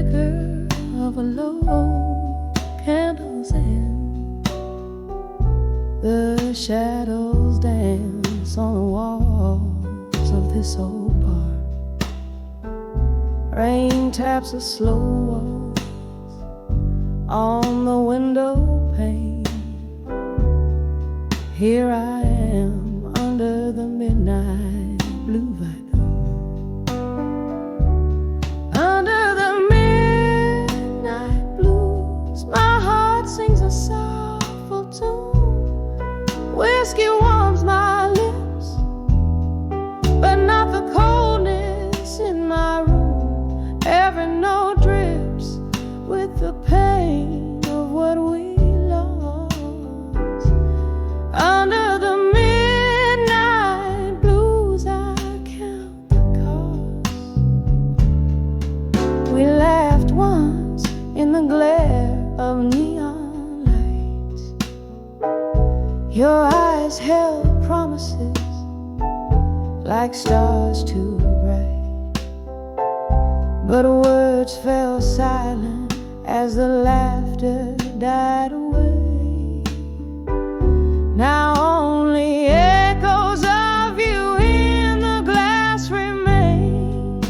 flicker of a low candle's end. The shadows dance on the walls of this old park. Rain taps a slow waltz on the window pane. Here I am under the midnight blue viaduct. Under the midnight blues, my heart sings a soulful tune. Whiskey warms my lips, but not the coldness in my room. Every note drips with the pain of what we lost. Under the midnight blues, I count the cost. We laughed once in the glare of neon lights. Your eyes held promises like stars too bright, but words fell silent as the laughter died away. Now only echoes of you in the glass remain.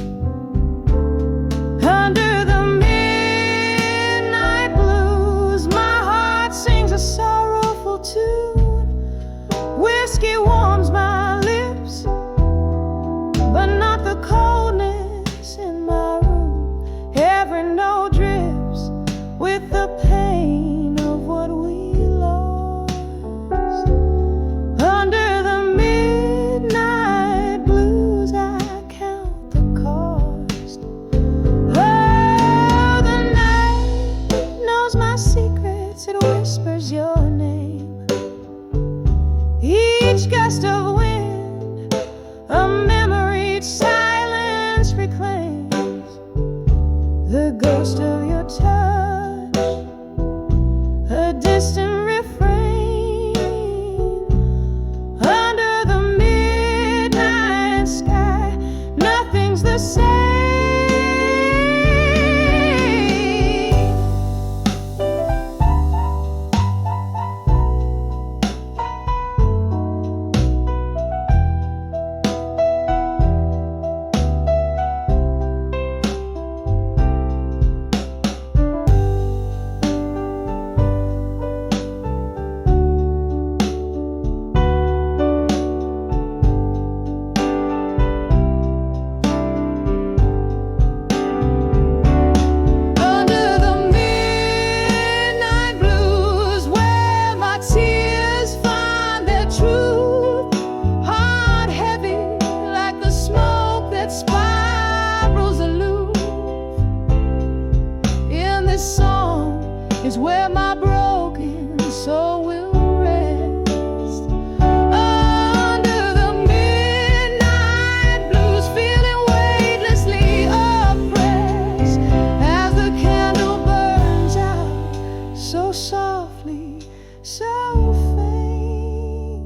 Under the midnight blues, my heart sings a sorrowful tune. Whiskey warms my lips, but not the coldness in my room. Every note drips with the pain of what we lost. Under the midnight blues, I count the cost. Oh, the night knows my secrets, it whispers your name. Each gust of wind, a memory silence reclaims. The ghost of your touch, a distant refrain. Under the midnight sky, nothing's the same. Under the midnight blues, where my tears find their truth, heart heavy like the smoke that spirals aloof. In this song is where my broken soul will rest. Under the midnight blues, feeling weightlessly oppressed as the candle burns out so softly, so faint.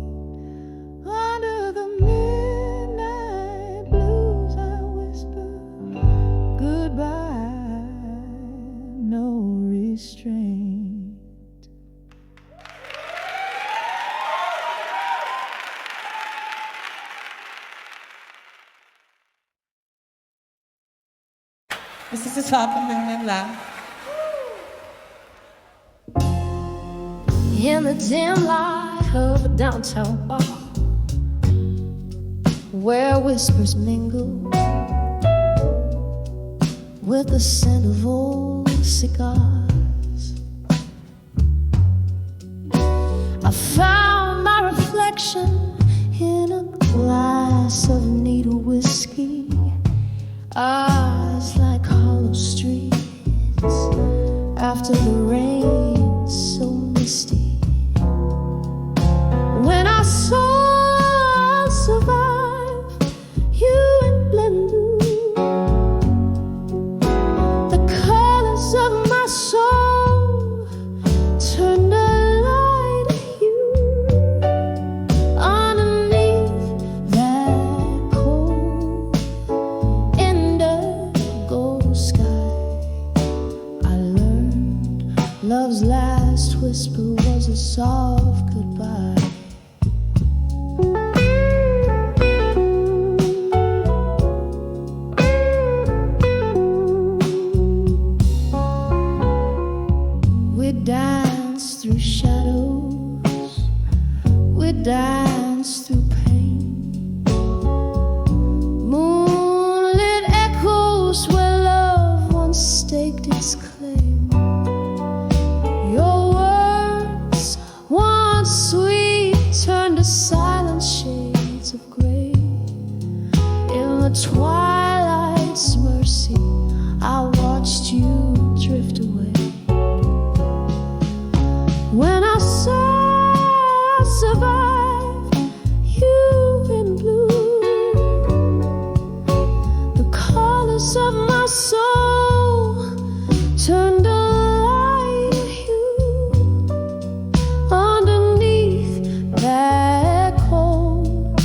Under the midnight blues, I whisper goodbye, no restraint. This is happening live. In the dim light of a downtown bar, where whispers mingle with the scent of old cigars, I found my reflection in a glass of needle whiskey. Eyes like hollow streets after the rain so misty. When I saw I'll survive you in blue, the colors of my soul turned a light hue underneath that cold indigo sky. Love's last whisper was a soft goodbye. We danced through shadows, we danced through pain. Moonlit echoes where love once staked its claim. Your words, once sweet, turned to silent shades of gray. In the twilight's mercy, I watched you drift away. When I saw survive you in blue, the colors of my soul turned a light hue. Underneath that cold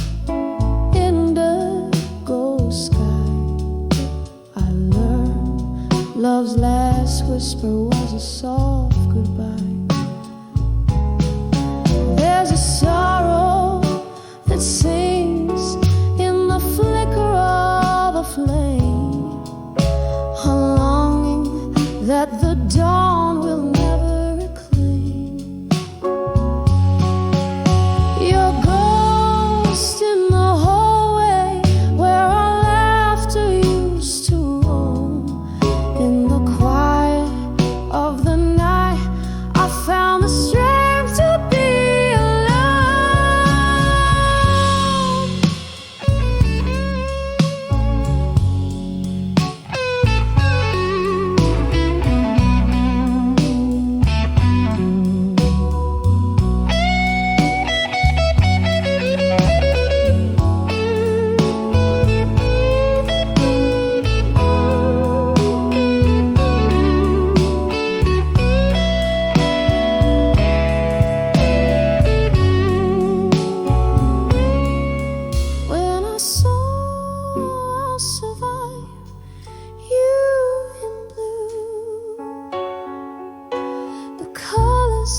indigo sky, I learned love's last whisper was a soft goodbye. There's a sorrow that sings in the flicker of a flame, a longing that the dawn will never reclaim. Your ghost in the hallway where our laughter used to roam. In the quiet of the night, I found the strength to be.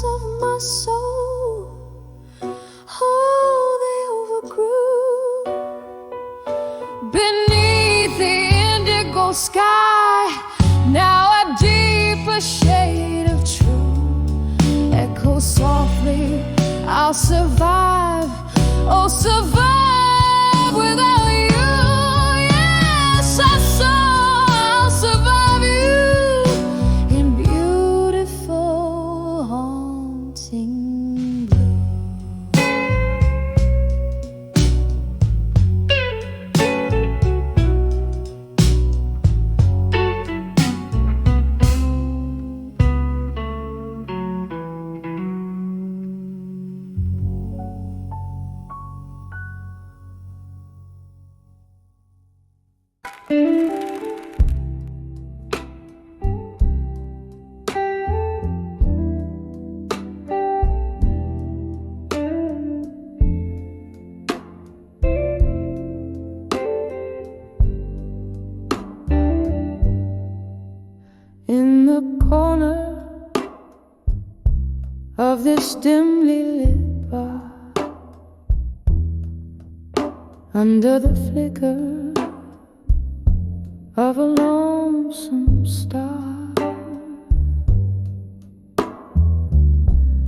Of my soul, oh, they overgrew. Beneath the indigo sky, now a deeper shade of true echoes softly. I'll survive, oh, survive without you. Yes, I saw I'll survive you in beautiful haunting blue. In the corner of this dimly lit bar, under the flicker of a lonesome star,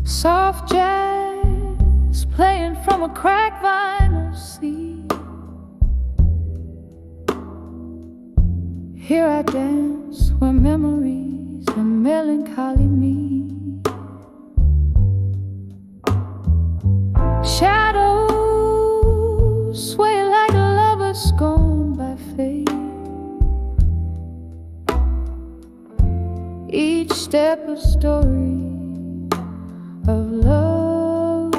soft jazz playing from a cracked vinyl seat. Here I dance where memories and melancholy meet. Shadows sway like lovers scorned by fate. Each step a story of love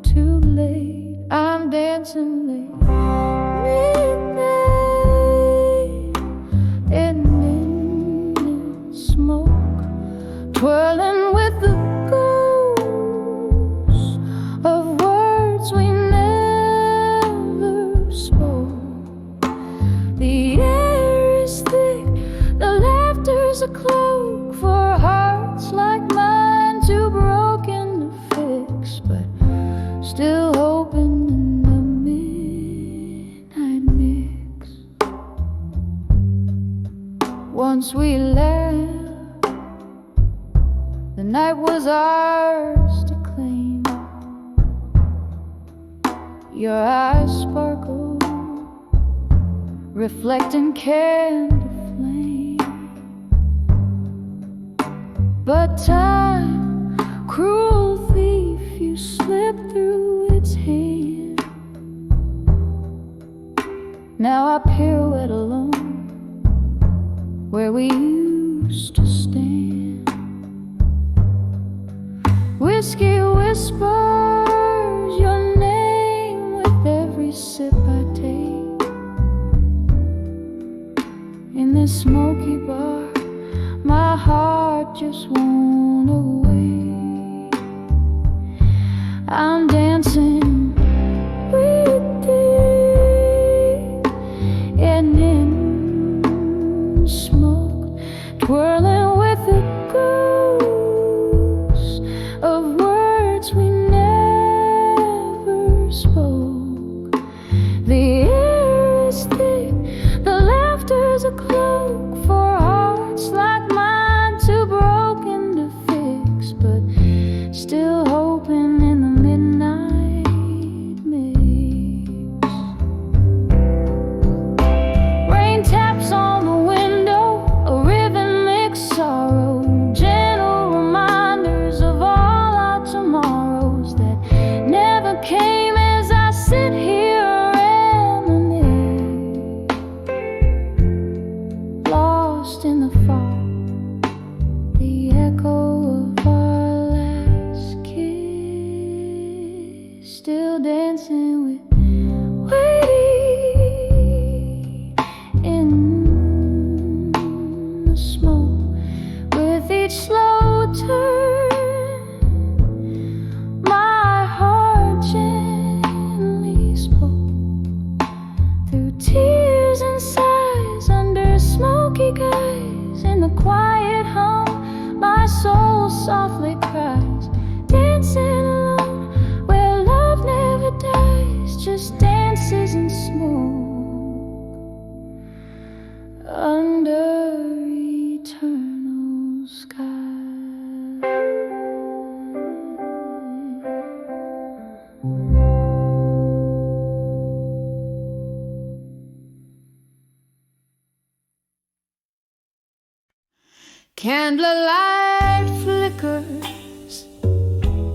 too late. I'm dancing late. In smoke, twirling with the ghosts of words we never spoke. The air is thick, the laughter's a cloak for hearts like mine. was ours to claim. Your eyes sparkle, reflecting candle flame. But time, cruel thief, you slipped through its hand. Now I pirouette alone where we used to stand. Whiskey whispers your name with every sip I take. In this smoky bar, my heart just won't away. I'm dancing with thee, and in smoke, twirling with the ghost of words we never spoke. The air is thick, the laughter's a cloak for hearts like mine, too broken to fix, but still hoping in the midnight mix. Rain taps on the window, a rhythmic sorrow, gentle reminders of all our tomorrows that never came as I sit here reminisce. Lost in the fog, the echo of our last kiss, still dancing with waiting in the smoke. With each slow turn, my heart gently spoke through tears and sighs under smoky skies. In the quiet hum, my soul softly cries, dancing alone where love never dies, just dances in smoke under eternal sky. Candlelight flickers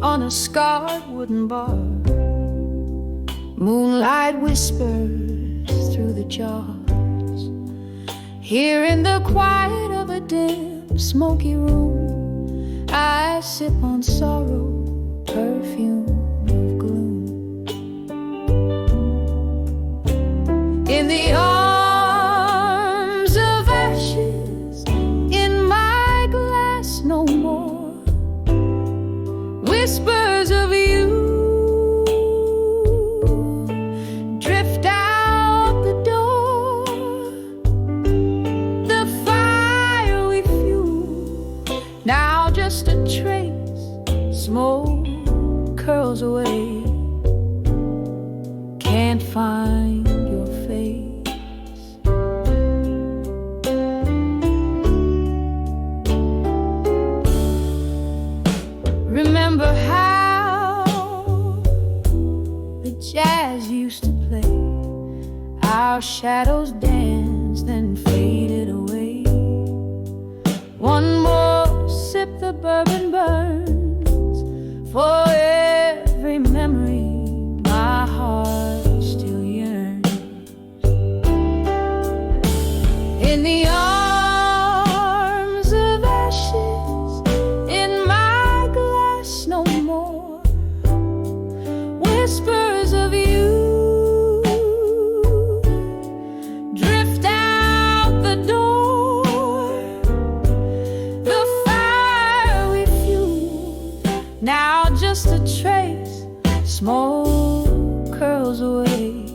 on a scarred wooden bar. Moonlight whispers through the jars. Here in the quiet of a dim, smoky room, I sip on sorrow, perfume of gloom. In the arms of ashes, in my glass no more, whispers of you drift out the door. The fire we fuel, now just a trace, smoke curls away. Can't find your face. Remember how the jazz used to play, our shadows danced then faded away. One more sip, the bourbon burns. For every memory, my heart still yearns. In the arms of ashes, in my glass no more, whispers of you drift out the door. The fire we fueled, now just a trace, smoke curls away.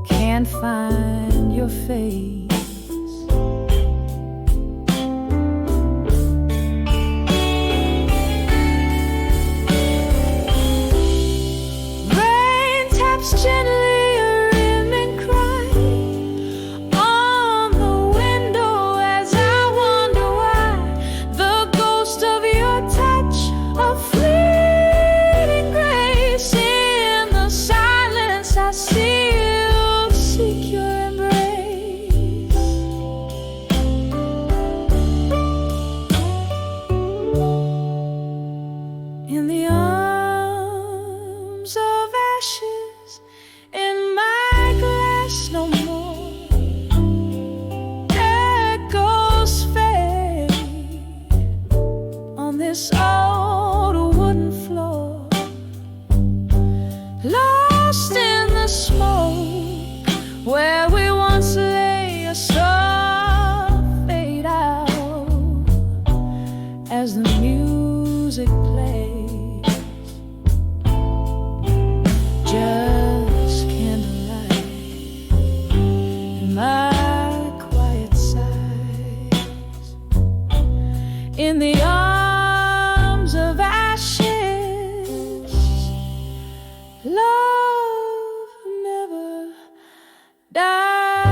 Can't find your face. Rain taps gently, a rhythmic cry on the window as I wonder why the ghost of your in the arms of ashes. Love never dies.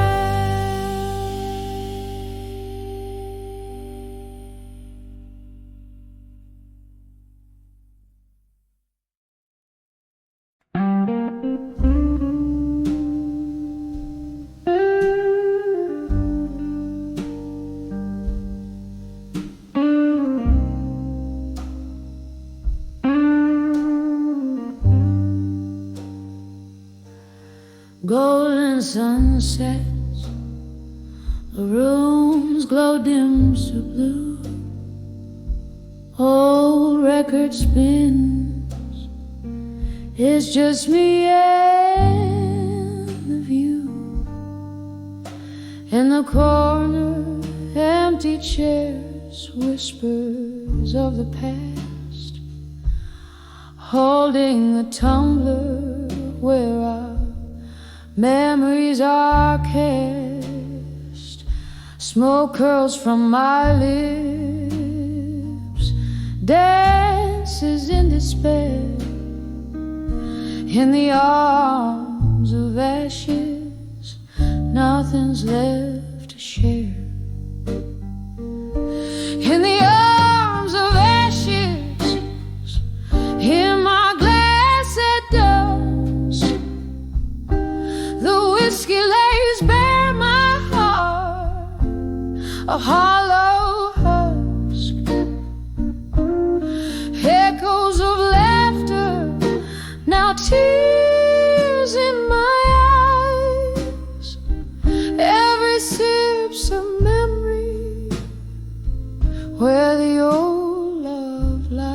Golden sunsets, the rooms glow dim to blue. Old record spins, it's just me and the view. In the corner, empty chairs, whispers of the past, holding the tumbler where our memories are cast. Smoke curls from my lips, dances in despair, in the arms of ashes. Nothing's left to share. In the arms of ashes, in my glass at dusk, the whiskey lays bare my heart, a hollow husk. Echoes of laughter, now tears in my eyes. Every sip's a memory where the old love lies.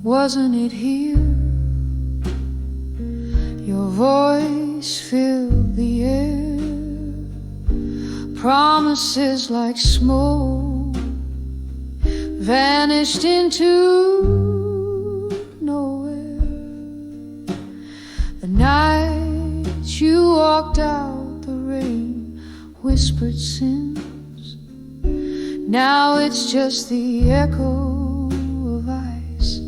Wasn't it here? Your voice filled the air. Promises like smoke vanished into nowhere. The night you walked out, the rain whispered sins. Now it's just the echo of ice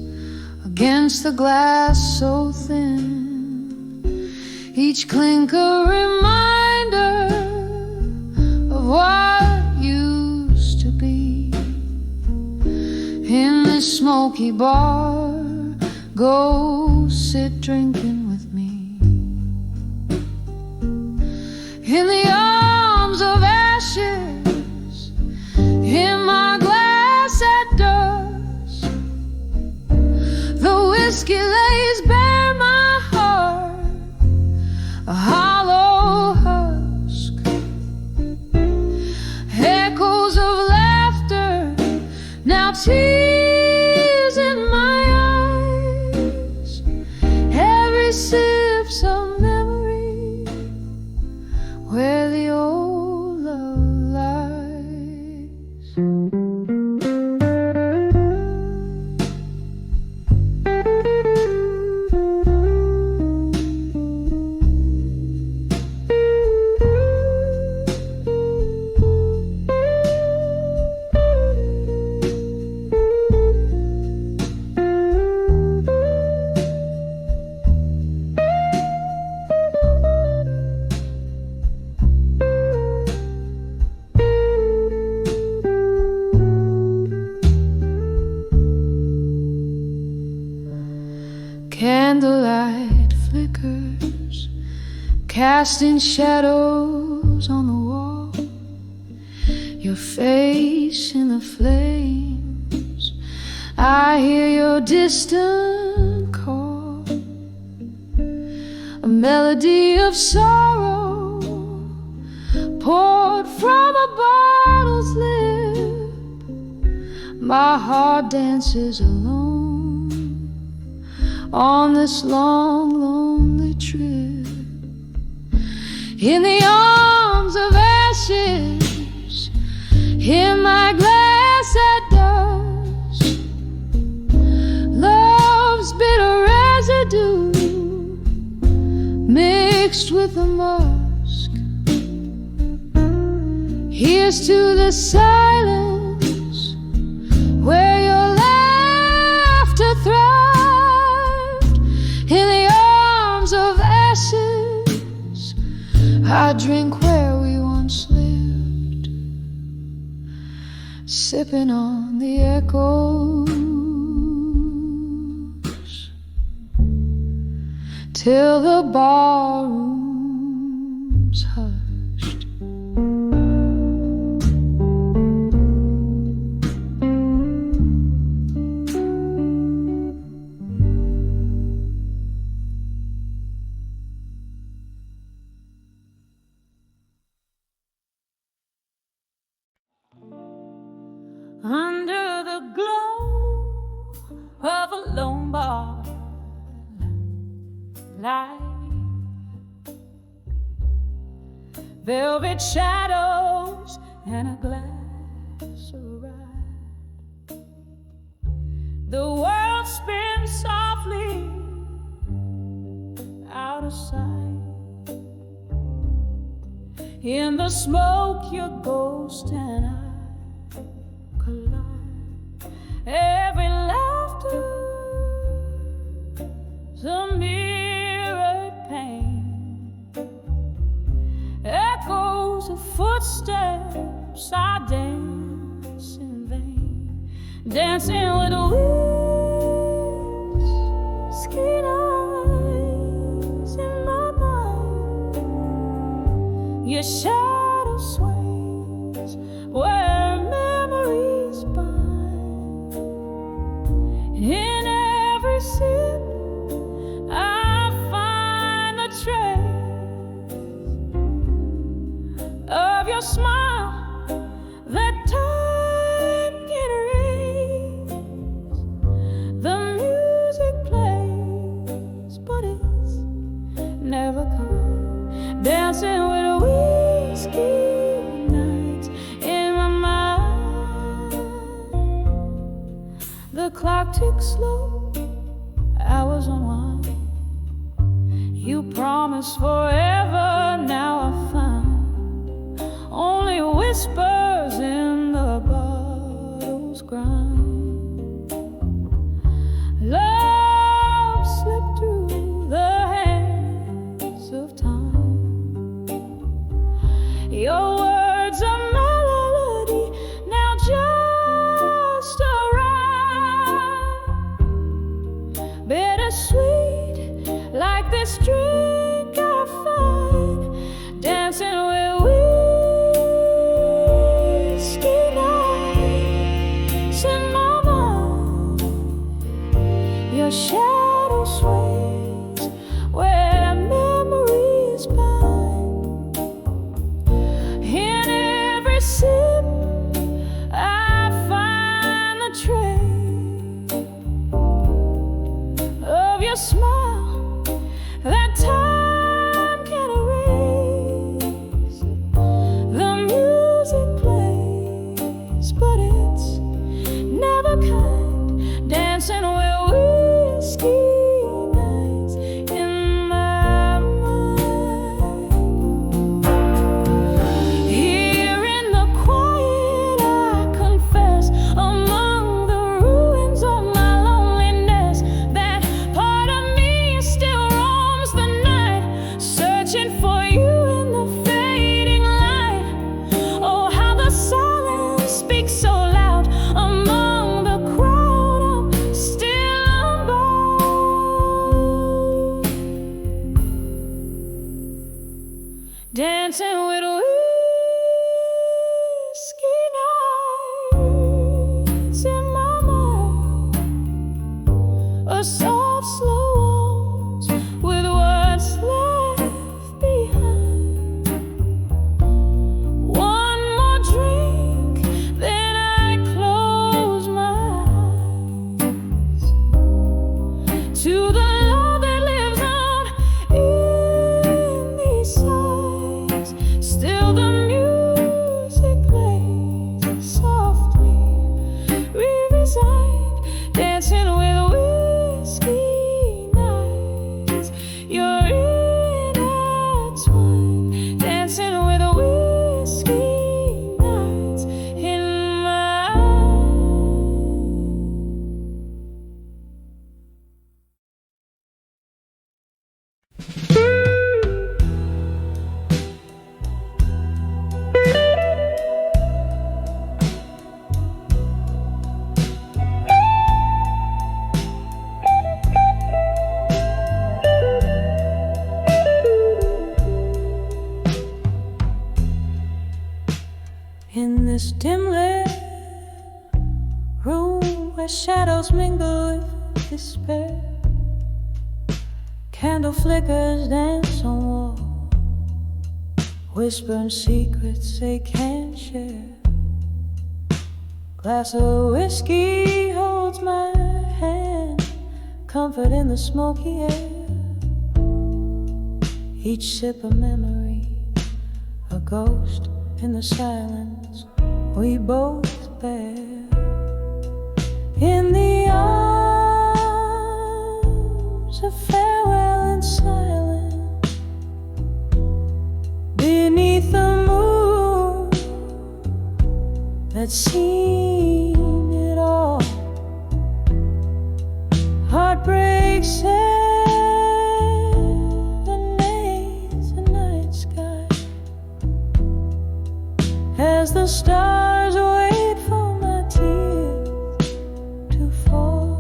against the glass so thin. Each clink a reminder of what used to be. In this smoky bar, go sit drinking with me. In the arms of ashes, in my glass at dusk, the whiskey lays bare my heart, a hollow husk. Echoes of laughter, now tears in my eyes. Every sip's a memory where the old love lies. Candlelight flickers, casting shadows on the wall. Your face in the flames, I hear your distant call. A melody of sorrow poured from a bottle's lip. My heart dances alone on this long, lonely trip. In the arms of ashes, ashes in my glass at dusk. Love's bitter residue mixed with the musk. Here's to the silence where your laughter thrived. In the arms of ashes I drink where we once lived, sipping on the echoes till the barroom's hushed. Under the glow of a lone bar light, velvet shadows and a glass of rye, the world spins softly out of sight. In the smoke your ghost and I collide. Every laughter is a mirrored pain, echoes of footsteps. I dance in vain, dancing with the whiskey nights in my mind. Your shadow sways where memories bind. In every sip I find the trace of your smile that time can erase. The music plays, but it's never come. Dancing with whiskey nights in my mind. The clock ticks slow, hours unwind. You promised forever, now I find only whispers in the bottle's grind. Love slipped through the hands of time. Your words are melody, now just a rhyme. Bittersweet, like this drink I find, dancing with whiskey nights in my mind. Your shadow sways where memories bind. In every sip I find the trace of your smile that time can erase. The music plays, but it's never kind. Dancing with whiskey nights in my mind. Here in the quiet I confess, among the ruins of my loneliness, that part of me still roams the night, searching for you in the fading light. Oh, how the silence speaks so loud among the crowd. I'm still unbound, dancing with whiskey nights in my mind. A soft, slow waltz with what's left behind. One more drink, then I close my eyes to the love that lives on in these sighs. Still In this dim lit room where shadows mingle with despair, candle flickers dance on walls, whispering secrets they can't share. Glass of whiskey holds my hand, comfort in the smoky air. Each sip a memory, a ghost in the silence we both bear. In the arms of farewell and silence, beneath the moon that's seen it all, heartbreak serenades the night sky as the stars wait for my tears to fall.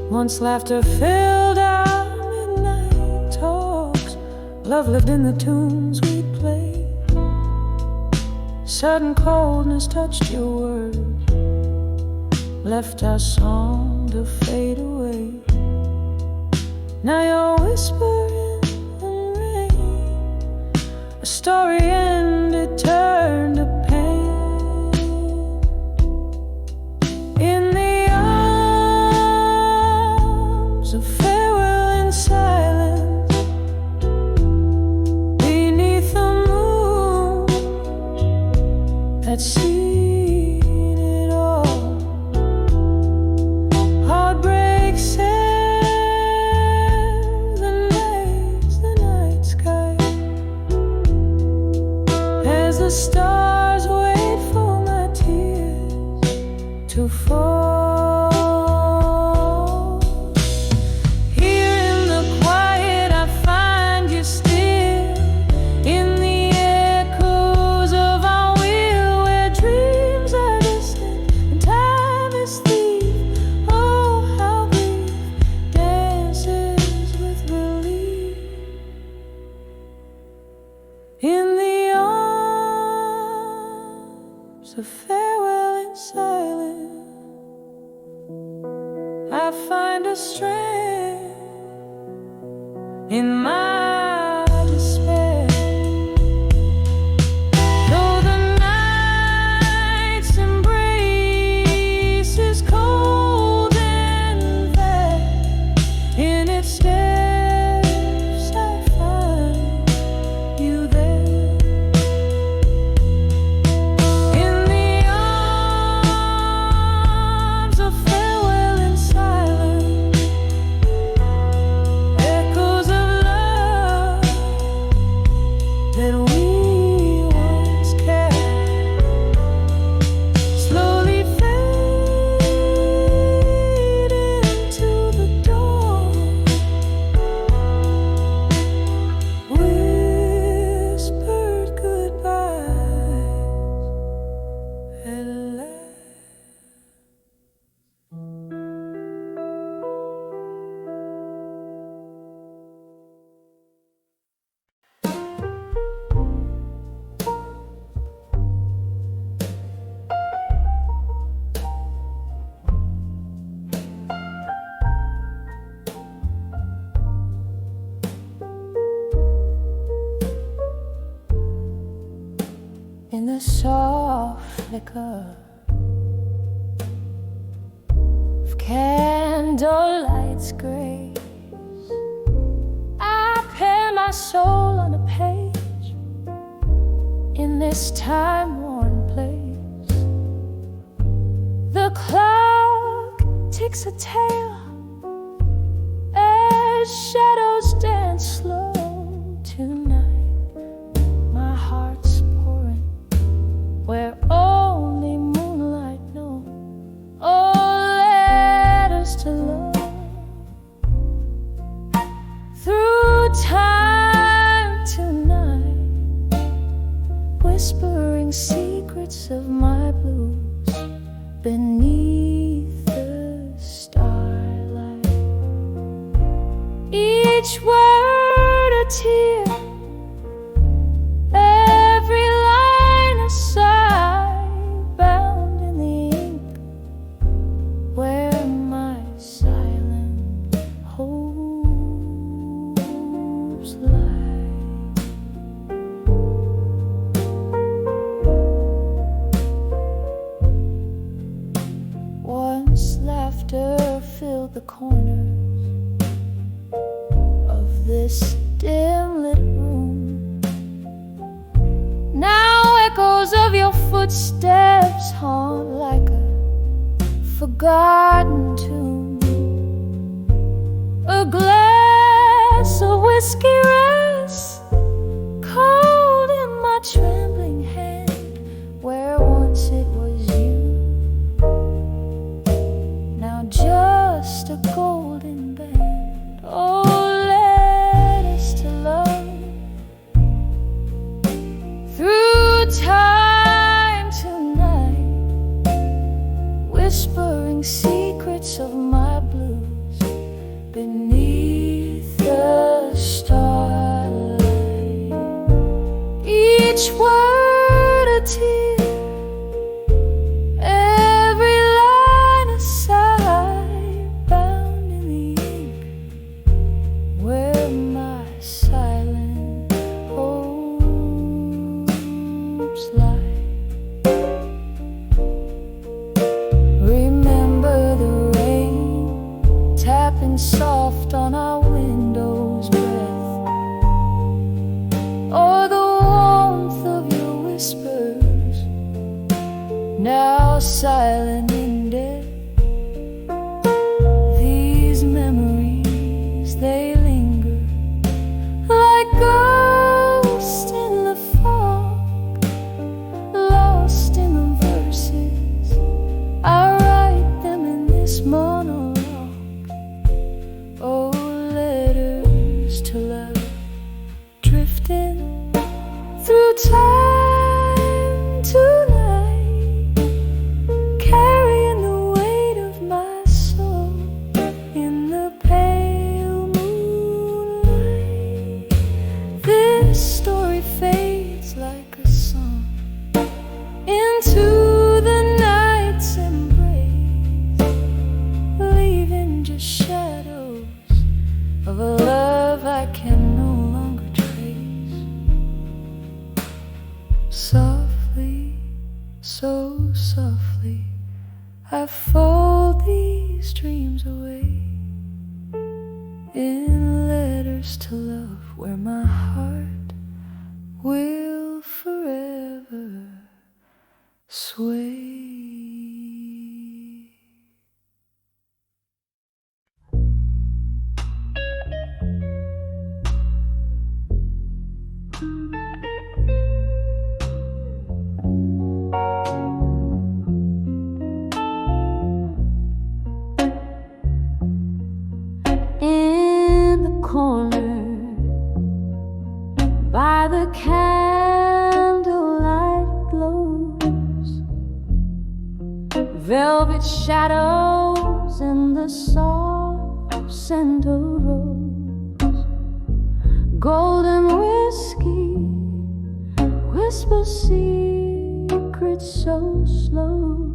Once laughter filled our midnight talks, love lived in the tunes we'd play. Sudden coldness touched your words, left our song to fade away. Now you're whispering and rain, a story ended, turned to pain. In the arms of farewell and silence, beneath the moon that's seen it all, heartbreak serenades the night sky as the stars wait for my tears to fall. Here in the quiet I find you still, in the echoes of our will, where dreams are distant and time is thief. Oh, how grief dances with relief. In the arms of farewell and silence, I find a strength in my despair. Though the night's embrace is cold and vast, in its depths I find you there. In the arms of farewell and silence, echoes of love that we once carried slowly fade into the dawn, whispered goodbyes at last. In the soft flicker of candlelight's grace, I pen my soul on a page in this time-worn place. The clock ticks a tale as shadows dance slow tonight. My heart's pouring where only moonlight knows. Oh, letters to love through time tonight, whispering secrets of my blues beneath the starlight. Each word a tear, hope's light. Once laughter filled the corners of this dim lit room. Now echoes of your footsteps haunt like a forgotten tune. A glass of whiskey rests cold in my trembling hand, where once it was you, now just a golden band. Oh, let us to love through time tonight, whispering secrets of my blues beneath the starlight. Each word a tear, every line a sigh, bound in the ink where my silent hopes lie. Remember the rain tapping soft on our window's breath, or the warmth of your whispers, now silent in death. These memories, they linger like ghosts in the fog, lost in the verses I write them in this monologue. Oh, letters to love, drifting through time tonight, carrying the weight of my soul in the pale moonlight. This story fades like a song into the night's embrace, leaving just shadows of a love I can no longer trace. Softly, so softly, I fold these dreams away in letters to love, where my heart will forever sway. In the corner by the candlelight glows, velvet shadows in the soft scent of rose, golden whiskey whispers secrets so slow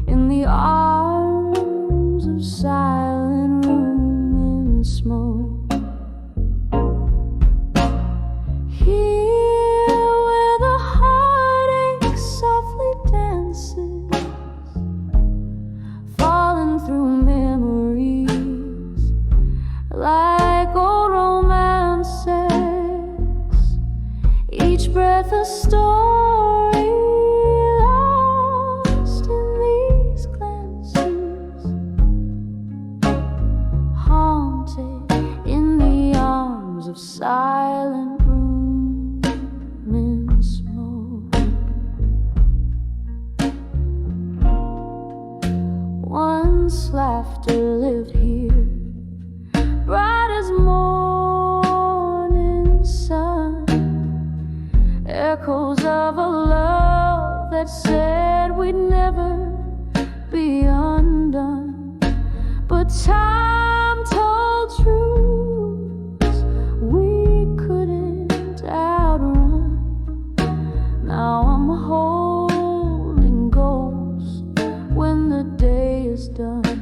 in the arms of silent room and smoke. Here where the heartache softly dances, falling through memories like old romances, each breath a story lost in these glances, haunted in the arms of silent room and smoke. Once laughter lived here, bright as morning sun, echoes of a love that said we'd never be undone. But time told truths we couldn't outrun. Now I'm holding ghosts when the day is done.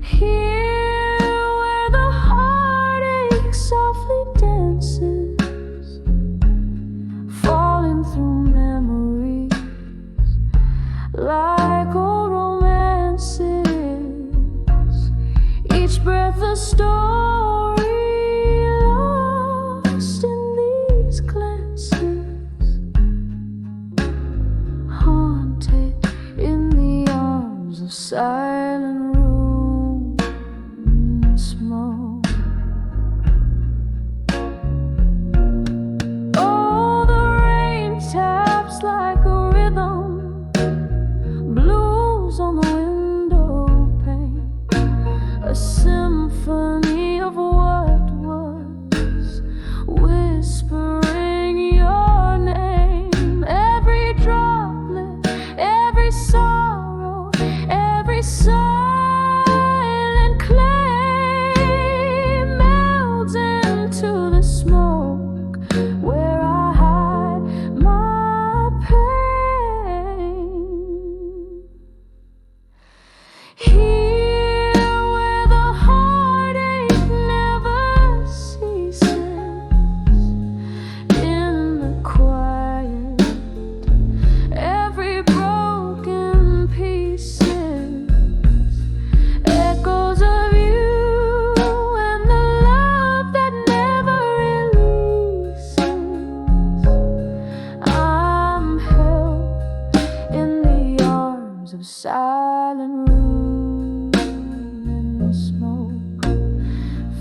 Here where the heart smoke. Oh, the rain taps like a rhythm, blues on the window pane, a symphony of what was, whispering your name. Every droplet, every sorrow, every silent clay melts into the smoke where I hide my pain. Here where the heartache never ceases, in the quiet, every broken piece echoes of you and the love that never releases. I'm held in the arms of silent room and the smoke,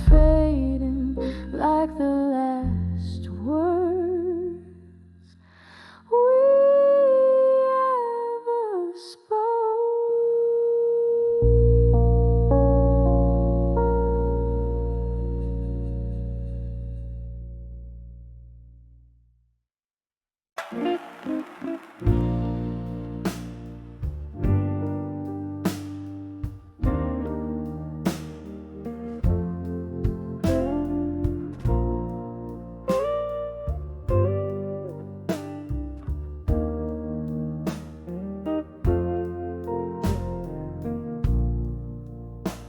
fading like the last words we ever spoke.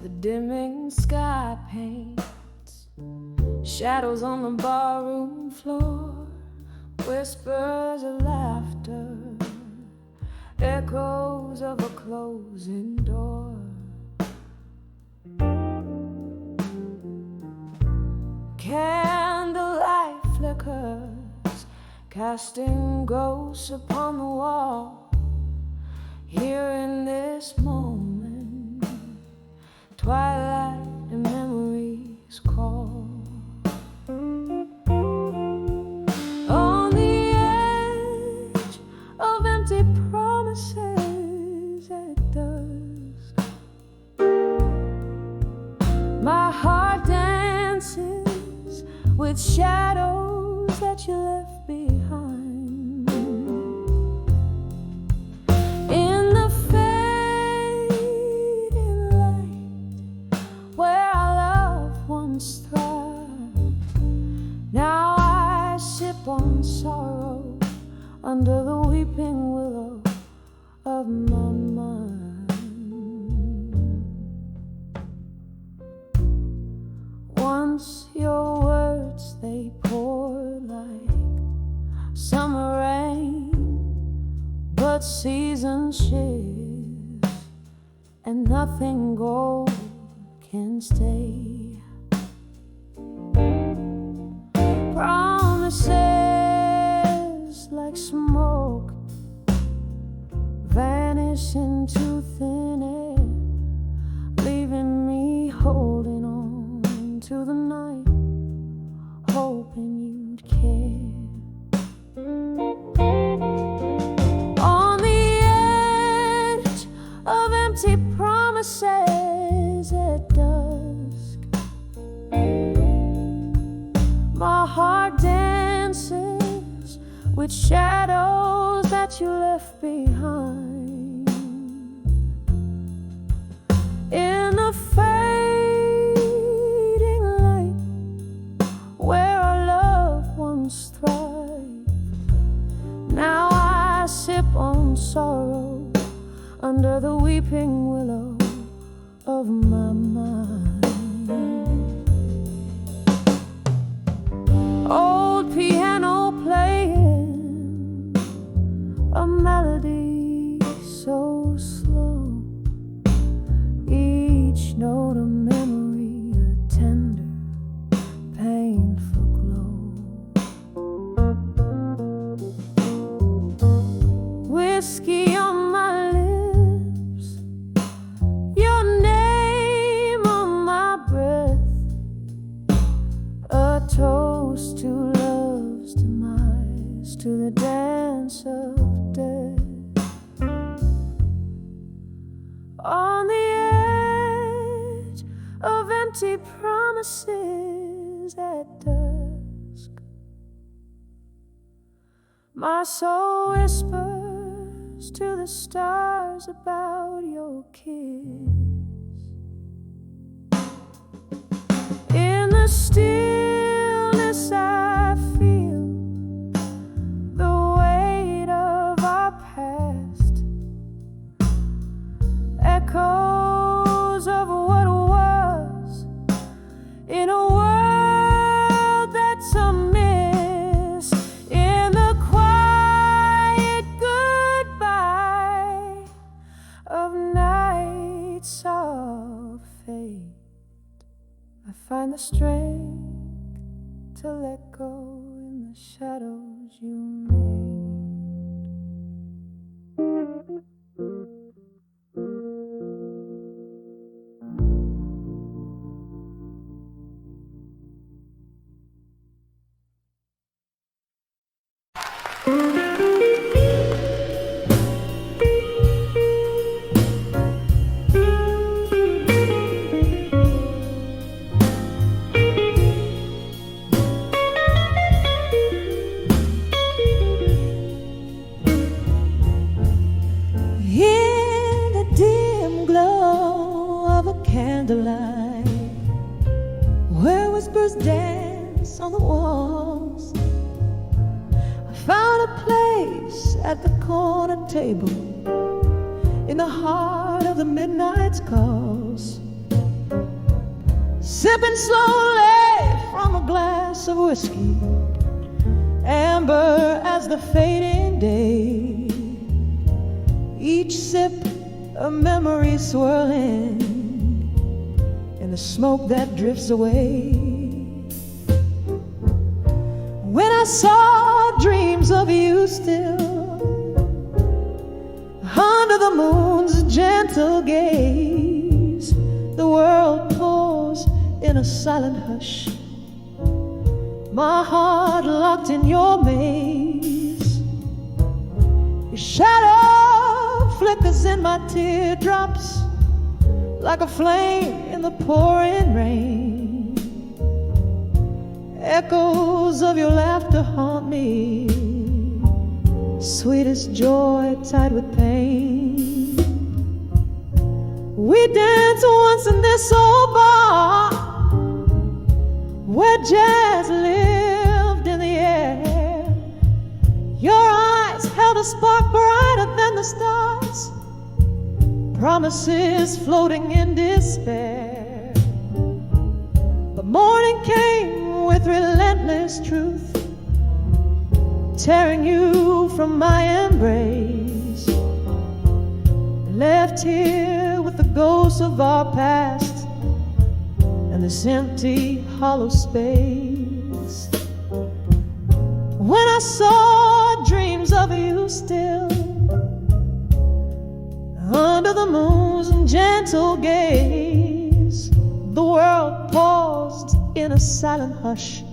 The dimming sky paints shadows on the barroom floor, whispers of laughter, echoes of a closing door. Candlelight flickers, casting ghosts upon the wall. Here in this moment, twilight and memories call. On the edge of empty promises at dusk, my heart dances with shadows that you left behind. In the fading light where our love once thrived, now I sip on sorrow under the weeping willow of my mind. Once your words, they poured like summer rain, but seasons shift and nothing gold can stay. Promises like smoke vanish into thin air, leaving me holding on to the night, hoping you'd care. On the edge of empty promises at dusk, my heart dances with shadows that you left behind. In the fading light where our love once thrived, now I sip on sorrow under the weeping willow of my mind. Old piano playing a melody so slow, each note a promises at dusk. My soul whispers to the stars about your kiss. In the stillness I feel the weight of our past, echoes of what was in a world that's amiss. In the quiet goodbye of nights of fate, I find the strength to let go in the shadows you made. In the dim glow of a candlelight, where whispers dance on the walls, I found a place at the corner table in the heart of the midnight's calls, sipping slowly from a glass of whiskey, amber as the fading day. Each sip a memory swirling in the smoke that drifts away. When I saw dreams of you still under the moon's gentle gaze, the world paused in a silent hush, my heart locked in your maze. Your shadow flickers in my teardrops like a flame in the pouring rain. Echoes of your laughter haunt me, sweetest joy tied with pain. We danced once in this old bar where jazz lived in the air. Your eyes held a spark brighter than the stars, promises floating in despair. But morning came with relentless truth, tearing you from my embrace, left here with the ghosts of our past and this empty hollow space. When I saw dreams of you still under the moon's gentle gaze, the world paused in a silent hush,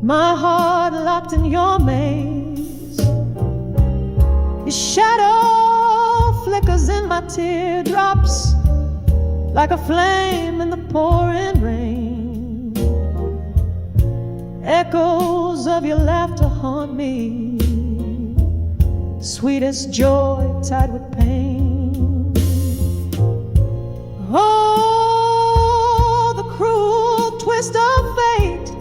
my heart locked in your maze. Your shadow flickers in my teardrops like a flame in the pouring rain. Echoes of your laughter haunt me, sweetest joy tied with pain. Oh, the cruel twist of fate,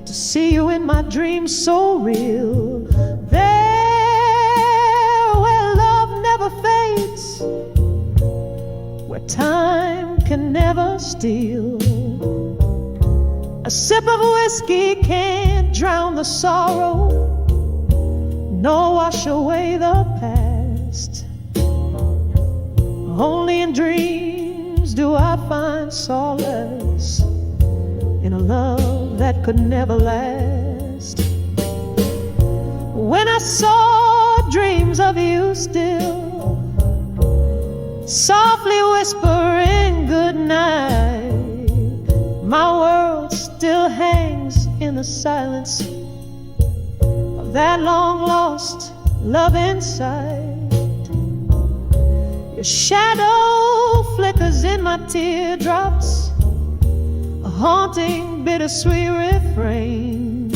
to see you in my dreams so real. There where love never fades, where time can never steal. A sip of whiskey can't drown the sorrow, nor wash away the past. Only in dreams do I find solace in a love that could never last. When I saw dreams of you still, softly whispering good night, my world still hangs in the silence of that long lost love inside. Your shadow flickers in my teardrops haunting, bittersweet refrain.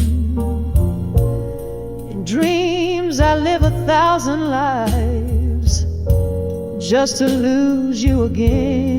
In dreams I live 1,000 lives just to lose you again.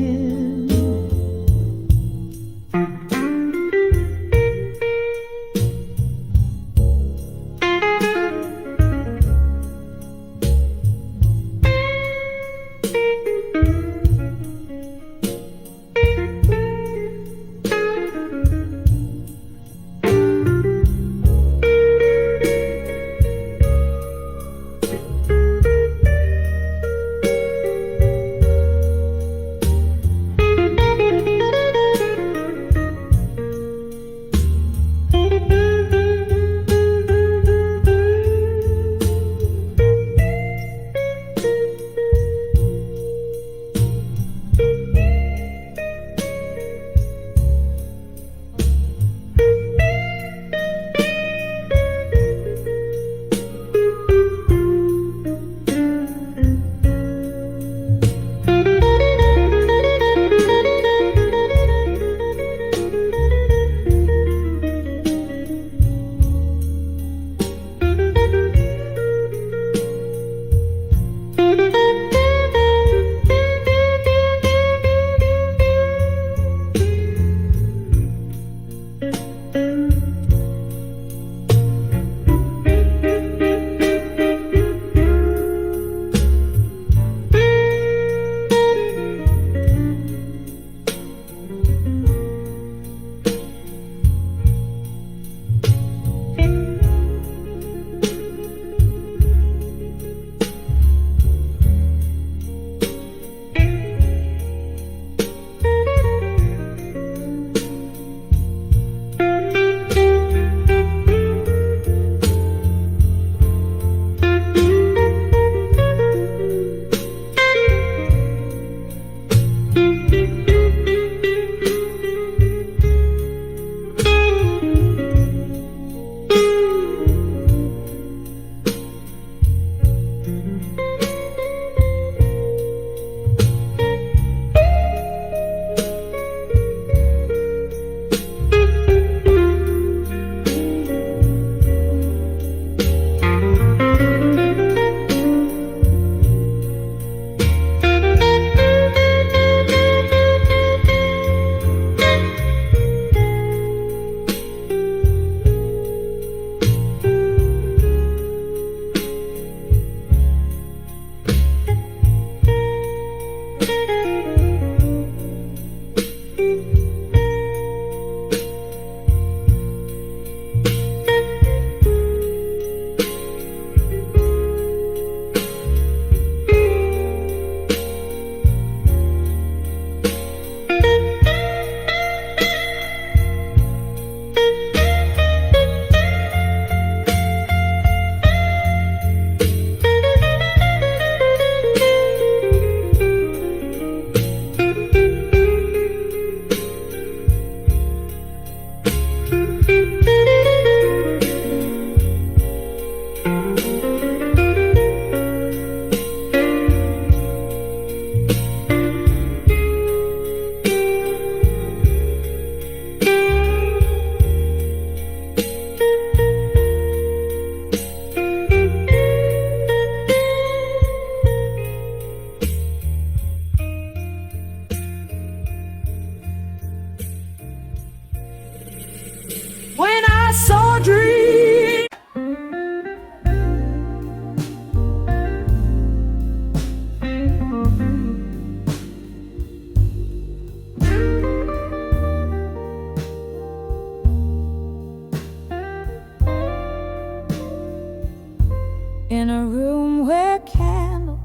In a room where candle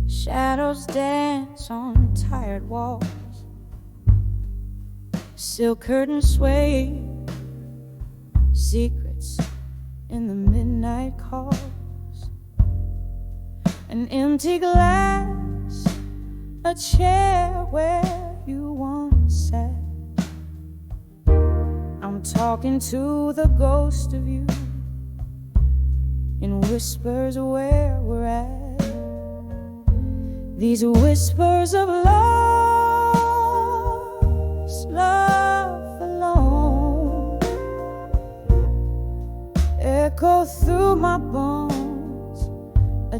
shadows dance on tired walls, silk curtains sway, secrets in the midnight calls. An empty glass, a chair where you once sat. I'm talking to the ghost of you in whispers where we're at. These whispers of lost love.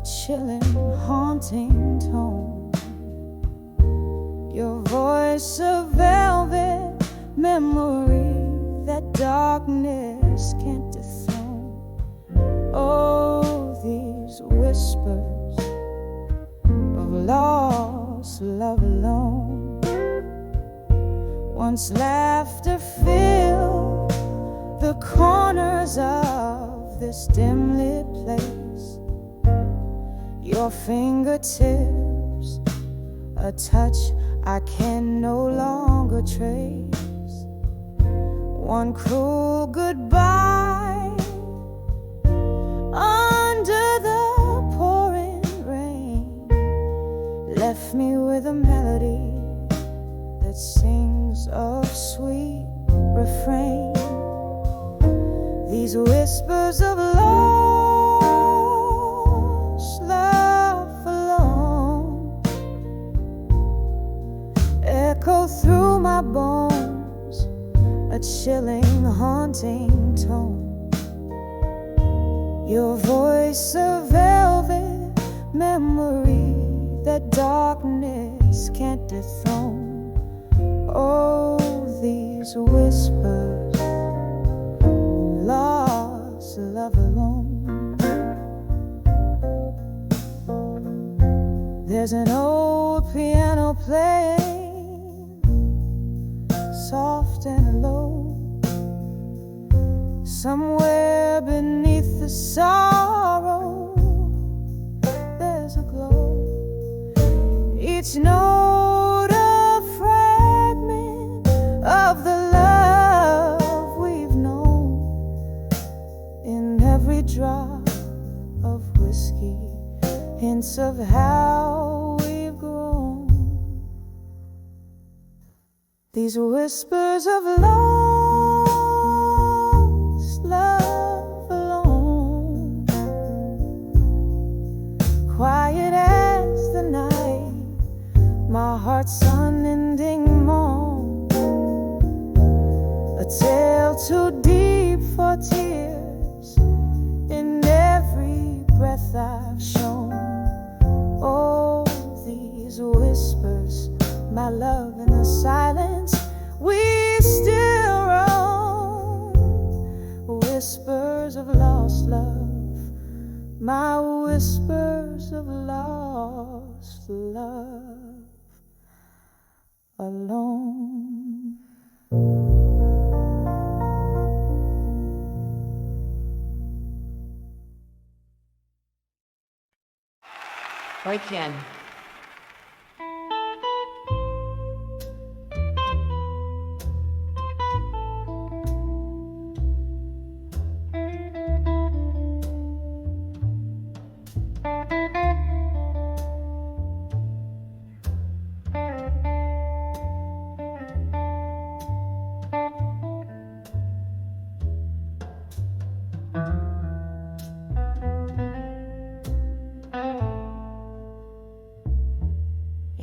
chilling, haunting tone. Your voice a velvet memory that darkness can't dethrone. Oh, these whispers of lost love alone. Once laughter filled the corners of this dim-lit place. Your fingertips, a touch I can no longer trace. One cruel goodbye under the pouring rain left me with a melody that sings a sweet refrain. These whispers of lost love alone echo through my bones, a chilling, haunting tone. Your voice a velvet memory that darkness can't dethrone. Oh, these whispers, lost love alone. There's an old piano playing, soft and low, somewhere beneath the sorrow. There's a glow. Each note a fragment of the love we've known. In every drop of whiskey, hints of how we've grown. These whispers of lost love alone, quiet as the night, my heart's unending moan. A tale too deep for tears in every breath I've shown. Oh, these whispers, my love, in the silence we still roam. Whispers of lost love, my whispers of lost love alone. Right, Ken.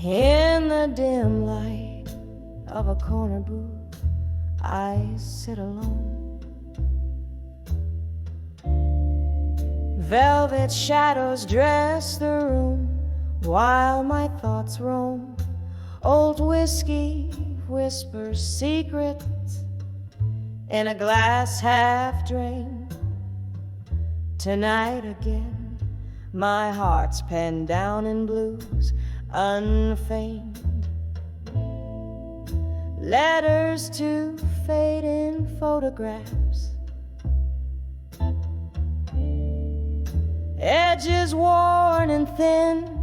In the dim light of a corner booth, I sit alone. Velvet shadows dress the room while my thoughts roam. Old whiskey whispers secrets in a glass half drained. Tonight again, my heart's penned down in blues unfeigned. Letters to fading photographs, edges worn and thin,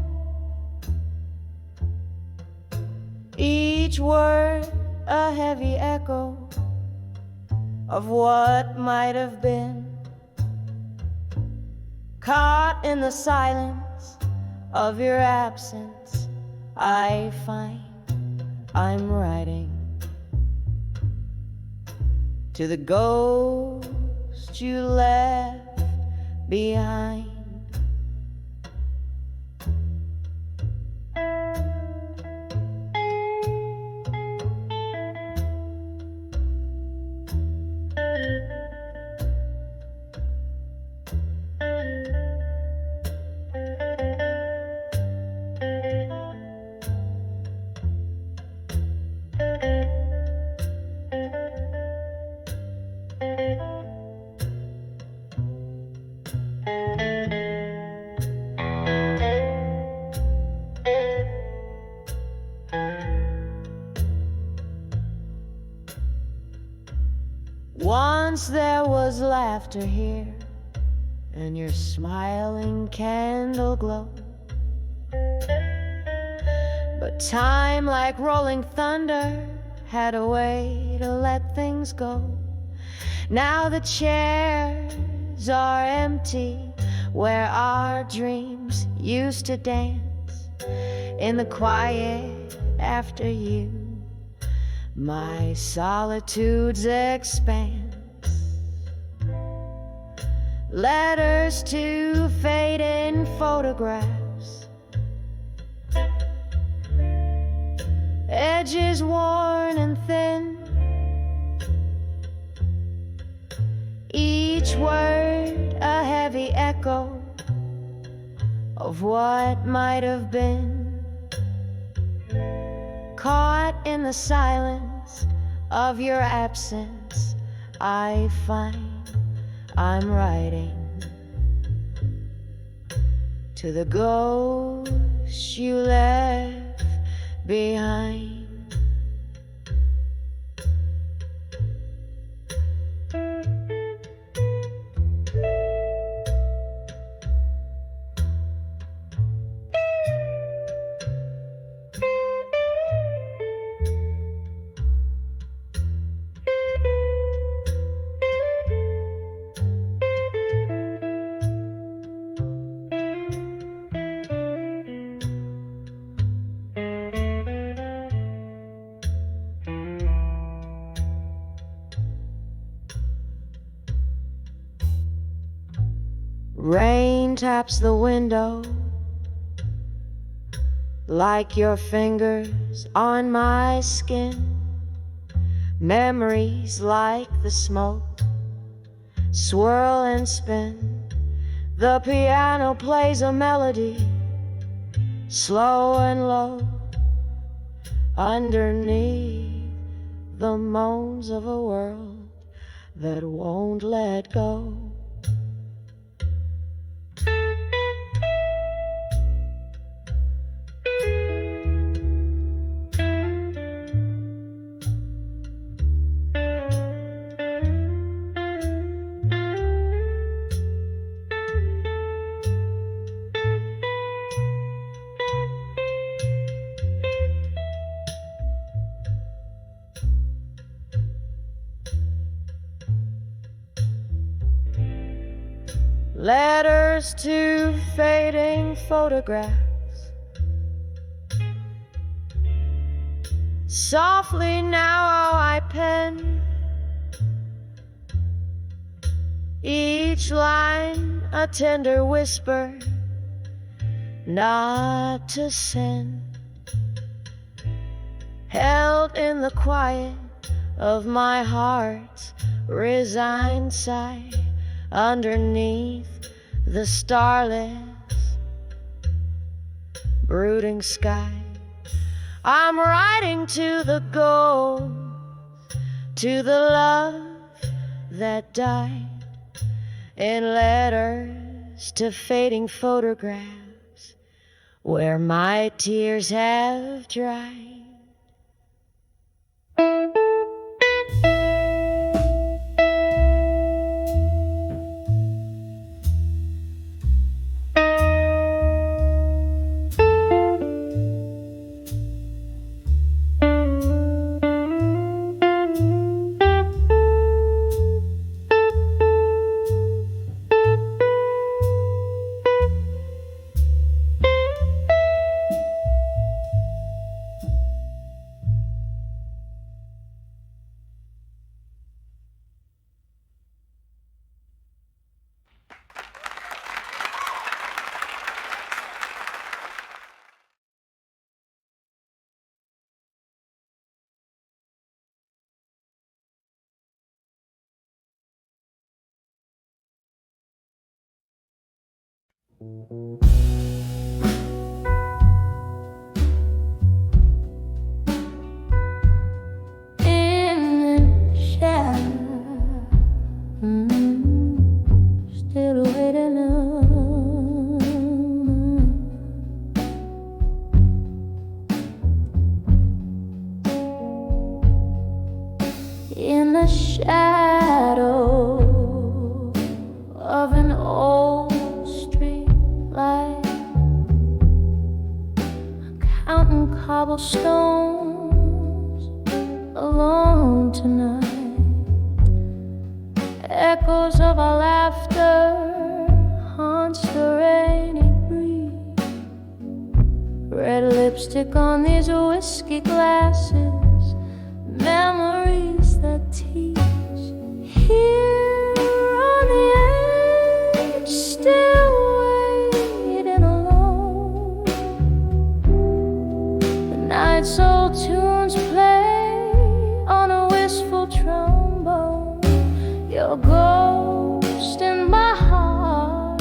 each word a heavy echo of what might have been. Caught in the silence of your absence, I find I'm writing to the ghost you left behind. Once there was laughter here, and your smiling candle glow. But time, like rolling thunder, had a way to let things go. Now the chairs are empty where our dreams used to dance. In the quiet after you, my solitude's expanse. Letters to fading photographs, edges worn and thin, each word a heavy echo of what might have been. Caught in the silence of your absence, I find I'm writing to the ghost you left behind. Rain taps the window like your fingers on my skin. Memories like the smoke swirl and spin. The piano plays a melody, slow and low, underneath the moans of a world that won't let go. Letters to fading photographs, softly now I pen, each line a tender whisper not to send, held in the quiet of my heart's resigned sigh. Underneath the starless, brooding sky, I'm writing to the ghost, to the love that died, in letters to fading photographs where my tears have dried. Still waiting on. in the shadow of an old street light, counting cobblestones alone tonight. Echoes of our laughter haunts the rainy breeze. Red lipstick on these whiskey glasses, memories that teach. Here on the edge, still waiting alone. The night soul tunes play on a wistful trombone. Your ghost in my heart,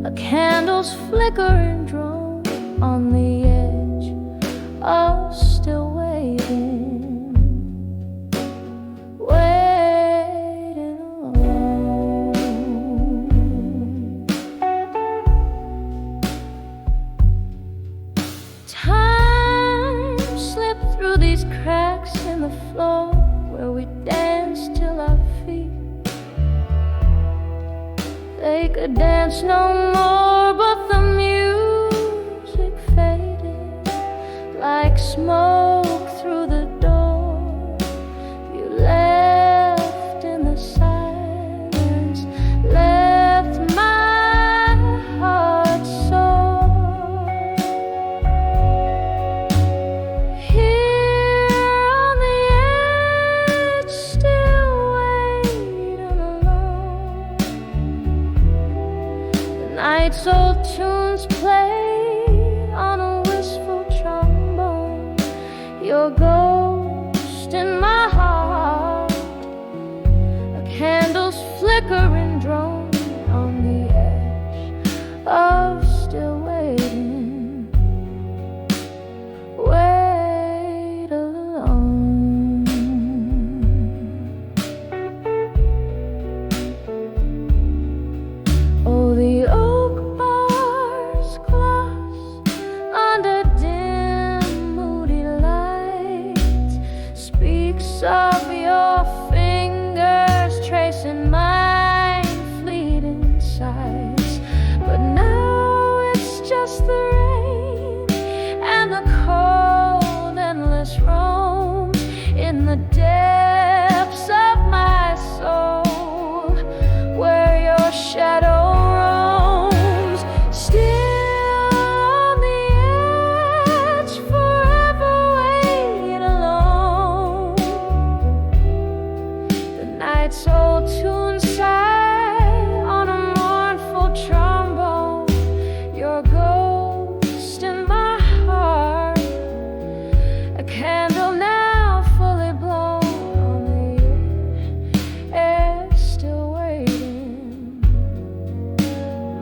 a candle's flickering drone on the edge of still waiting, waiting alone. Time slipped through these cracks in the floor where we danced till our feet. They could dance no more, but the music faded like smoke through the door. You left in the silence, left my heart sore. Here on the edge, still waiting alone. The night soul tunes play on a wistful trombone. Your ghost in my heart, a candle's flickering drone on the edge of still waiting, wait alone. Oh, the oak bars glass under dim moody light speaks of your fingers tracing my fleeting sights. But now it's just the rain and the cold endless roams in the depths of my soul, where your shadow roams, still on the edge, forever wait alone. The night soul tunes sigh on a mournful trombone. Your ghost in my heart, a candle now fully blown on the edge, still waiting.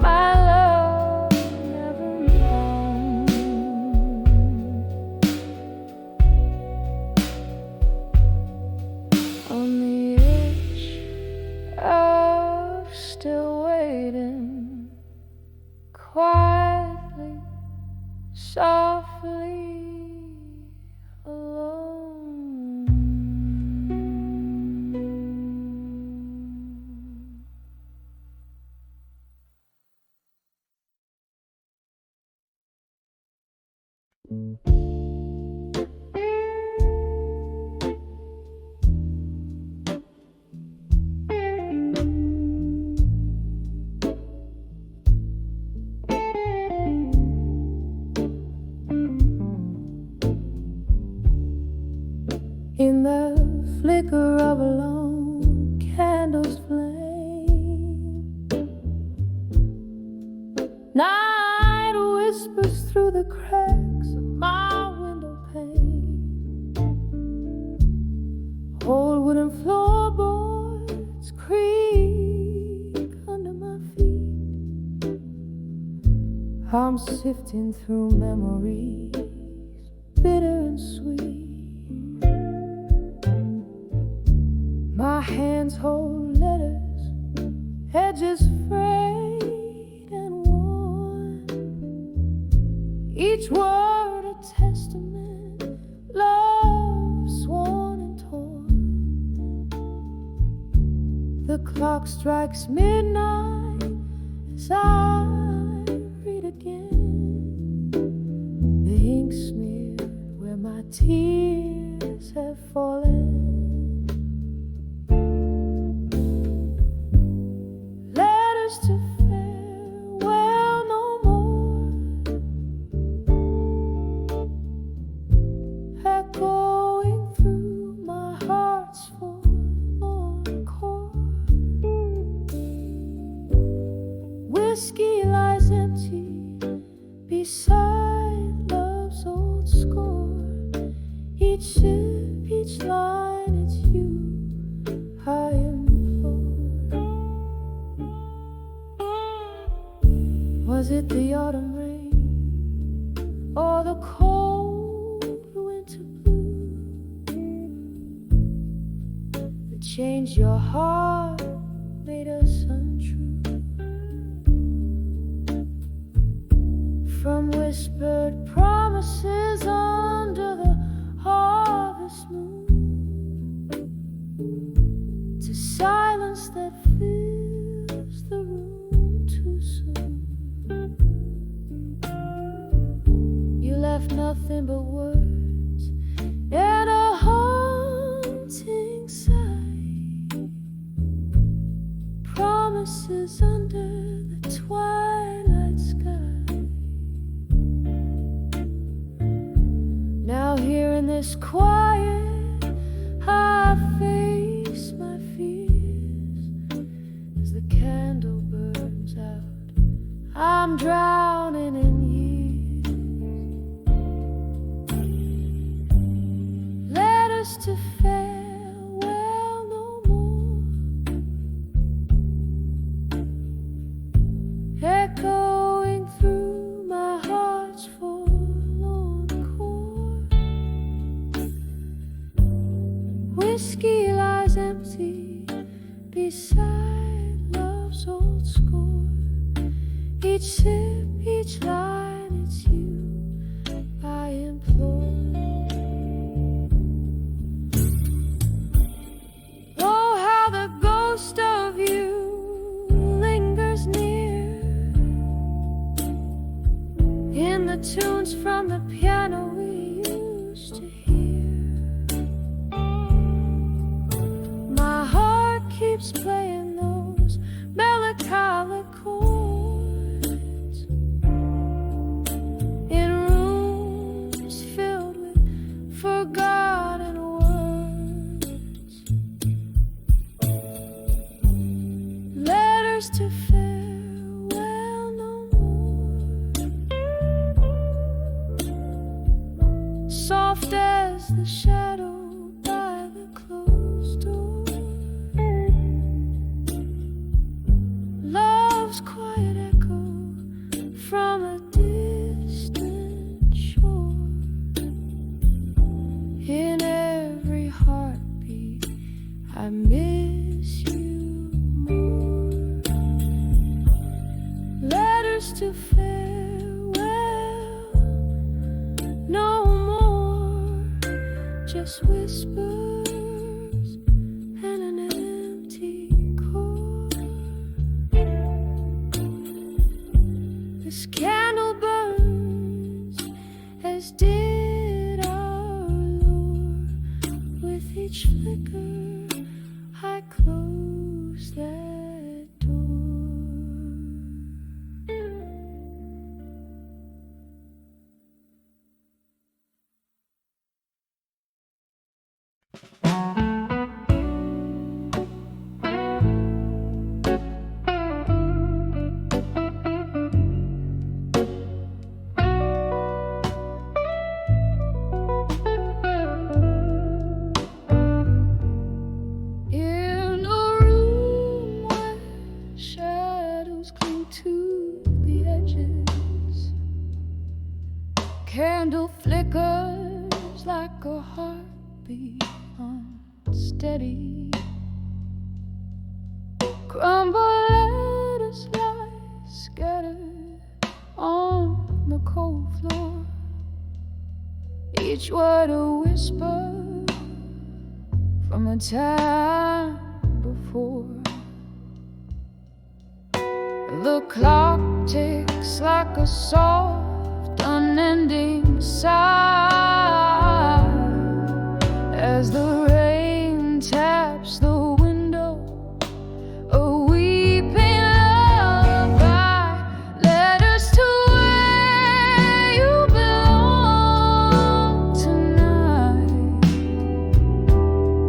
My love never known. On the edge of still waiting, quietly, softly alone. In the flicker of a lone candle's flame, night whispers through the cracks of my window pane. Old wooden floorboards creak under my feet. I'm sifting through memories, bitter and sweet. My hands hold letters, edges frayed and worn. Each word a testament, love sworn and torn. The clock strikes midnight as I read again the ink smeared where my tears have fallen. Letters to farewell no more, echoing through my heart's forlorn chord. Whiskey lies empty beside love's old score. Each sip, each line, it's you I implore. Was it the autumn rain or the cold winter blue that changed your heart, made us untrue? From whispered promises under the harvest moon to silence that fills the room too soon. You left nothing but words and a haunting sigh, promises under the twilight sky. Now here in this quiet, I face my fears. As the candle burns out, I'm drowning in years. Letters to farewell no more, echoing through my heart's forlorn chord. Whiskey lies empty beside love's old score. Each sip, each line, it's you I implore. Oh, how the ghost of you lingers near in the tunes from the piano we used to hear. My heart keeps playing those melancholy chords in rooms filled with forgotten words. Letters to farewell no more, soft as the shadow by the closed door. Love's quiet echo from a distant shore. In every heartbeat I miss you more. Letters to farewell no more, just whispers and an empty chord. This candle burns as did our Lord. With each flicker I close that door. In a room where shadows cling to the edges, candle flickers like a heartbeat unsteady. Crumbled letters lie scattered on the cold floor, each word a whisper from a time before. The clock ticks like a soft, unending sigh as the rain taps the window. A weeping lullaby, letters to where you belong tonight.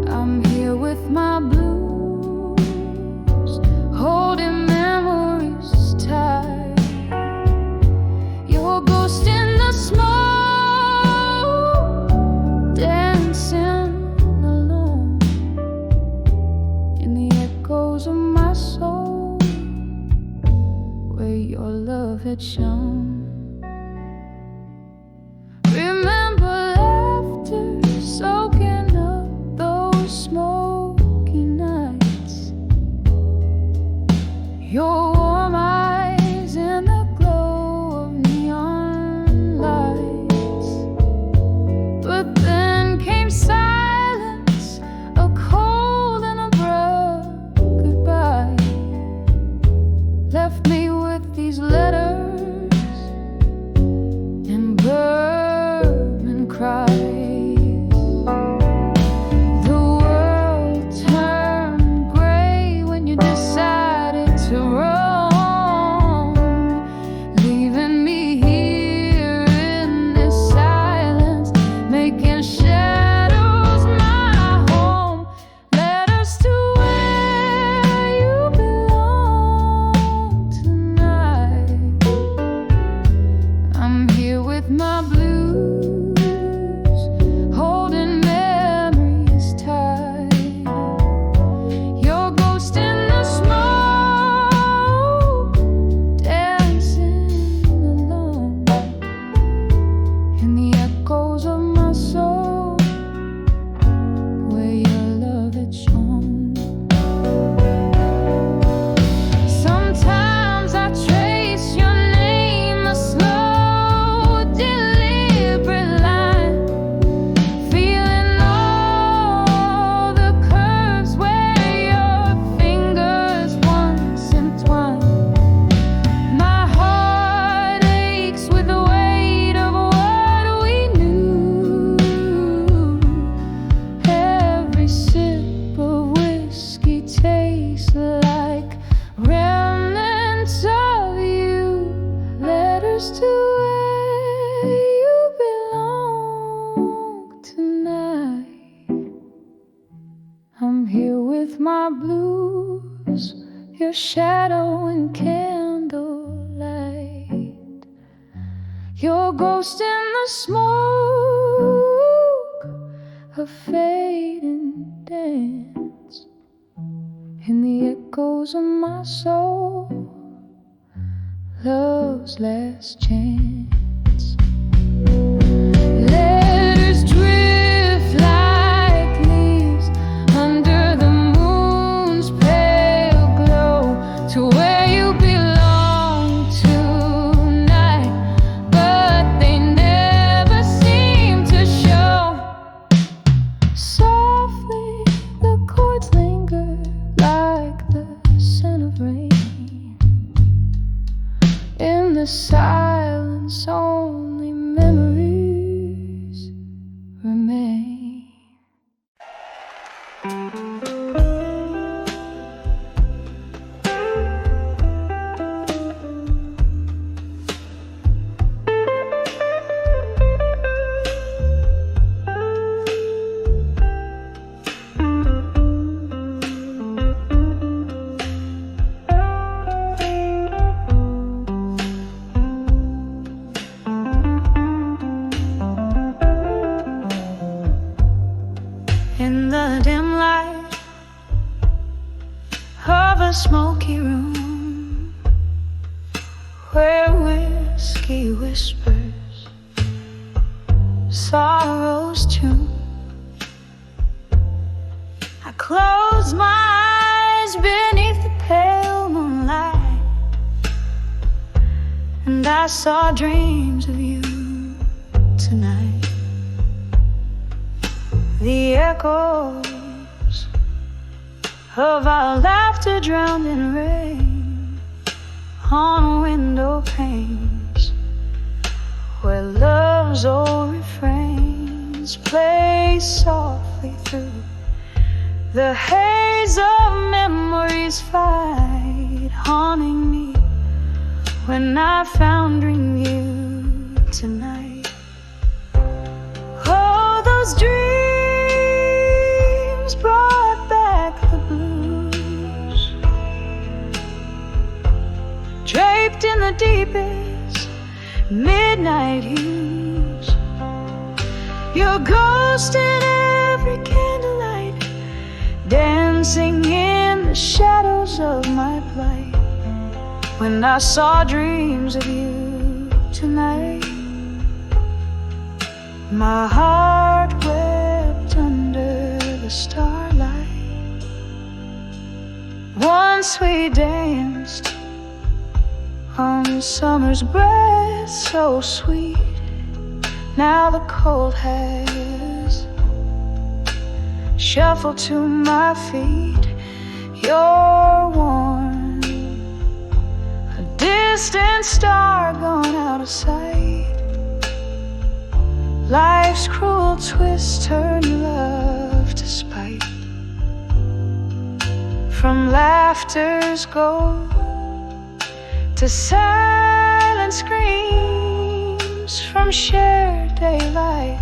I'm here with my blues, holding memories tight. Your ghost in the smoke, dancing alone in the echoes of my soul, where your love had shone. Remember laughter soaking up those smoky nights, your warm eyes in the glow of neon lights. But then came silence, a cold and abrupt goodbye, left me with these letters and bourbon cries. The world turned gray when you decided to roam, leaving me here in this silence, making shadows my home. Letters to where you belong tonight. I'm here with my blues, holding memories tight. Your ghost in the smoke, dancing alone in the echoes of my soul, where your love had shone. Sometimes I trace your name, a slow, deliberate line, feeling all the curves where your fingers once entwined. My heart aches with the weight of what we knew. Every sip of whiskey tastes like remnants of you. Letters to where you belong tonight. I'm here with my blues, your shadow and candlelight. Your ghost in the smoke, a fading dance in the echoes of my soul, love's last chance. Letters drift like leaves under the moon's pale glow to where you belong tonight, but they never seem to show. Softly the chords linger like the scent of rain. In the silence, only memories remain. In the dim light of a smoky room, where whiskey whispers sorrow's tune, I close my eyes beneath the pale moonlight, and I saw dreams of you tonight. The echoes of our laughter drowned in rain on window panes, where love's old refrains play softly through the haze of memories fight, haunting me when I found dream you tonight. Oh, those dreams brought back the blues, draped in the deepest midnight hues, your ghost in every candlelight, dancing in the shadows of my plight. When I saw dreams of you tonight, my heart wept under the starlight. Once we danced on summer's breath so sweet, now the cold has shuffled to my feet. You're warm, a distant star gone out of sight. Life's cruel twist turned love to spite. From laughter's gold to silent screams, from shared daylight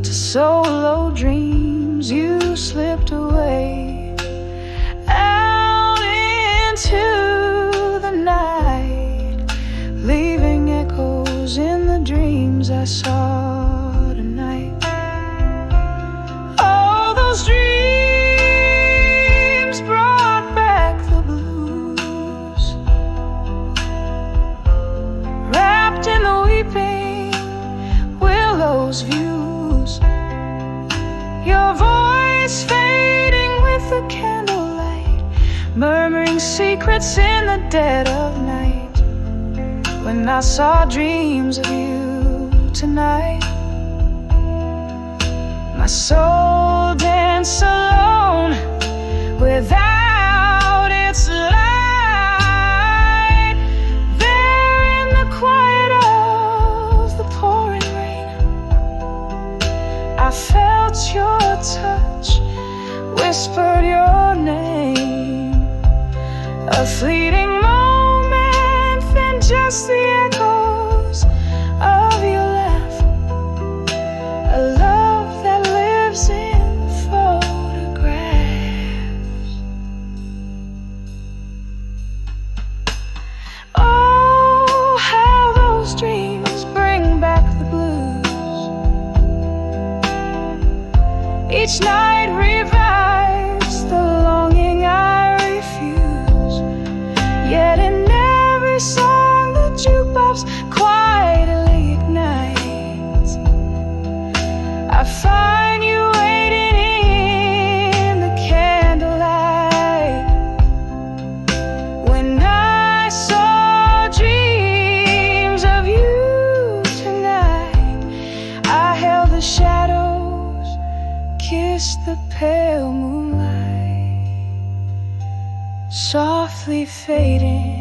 to solo dreams, you slipped away out into the night, leaving echoes in the dreams I saw tonight. Oh, those dreams brought back the blues, wrapped in the weeping willows views, your voice fading with the candlelight, murmuring secrets in the dead of night. When I saw dreams of you tonight, my soul danced alone without its light. There in the quiet of the pouring rain, I felt your touch, whispered your name. A fleeting moment, then just the echoes of your laugh. A love that lives in photographs. Oh, how those dreams bring back the blues. Each night revives the longing I refuse. Yet in every song the jukebox quietly ignites, I find you waiting in the candlelight. When I saw dreams of you tonight, I held the shadows, kissed the pale moonlight, softly fading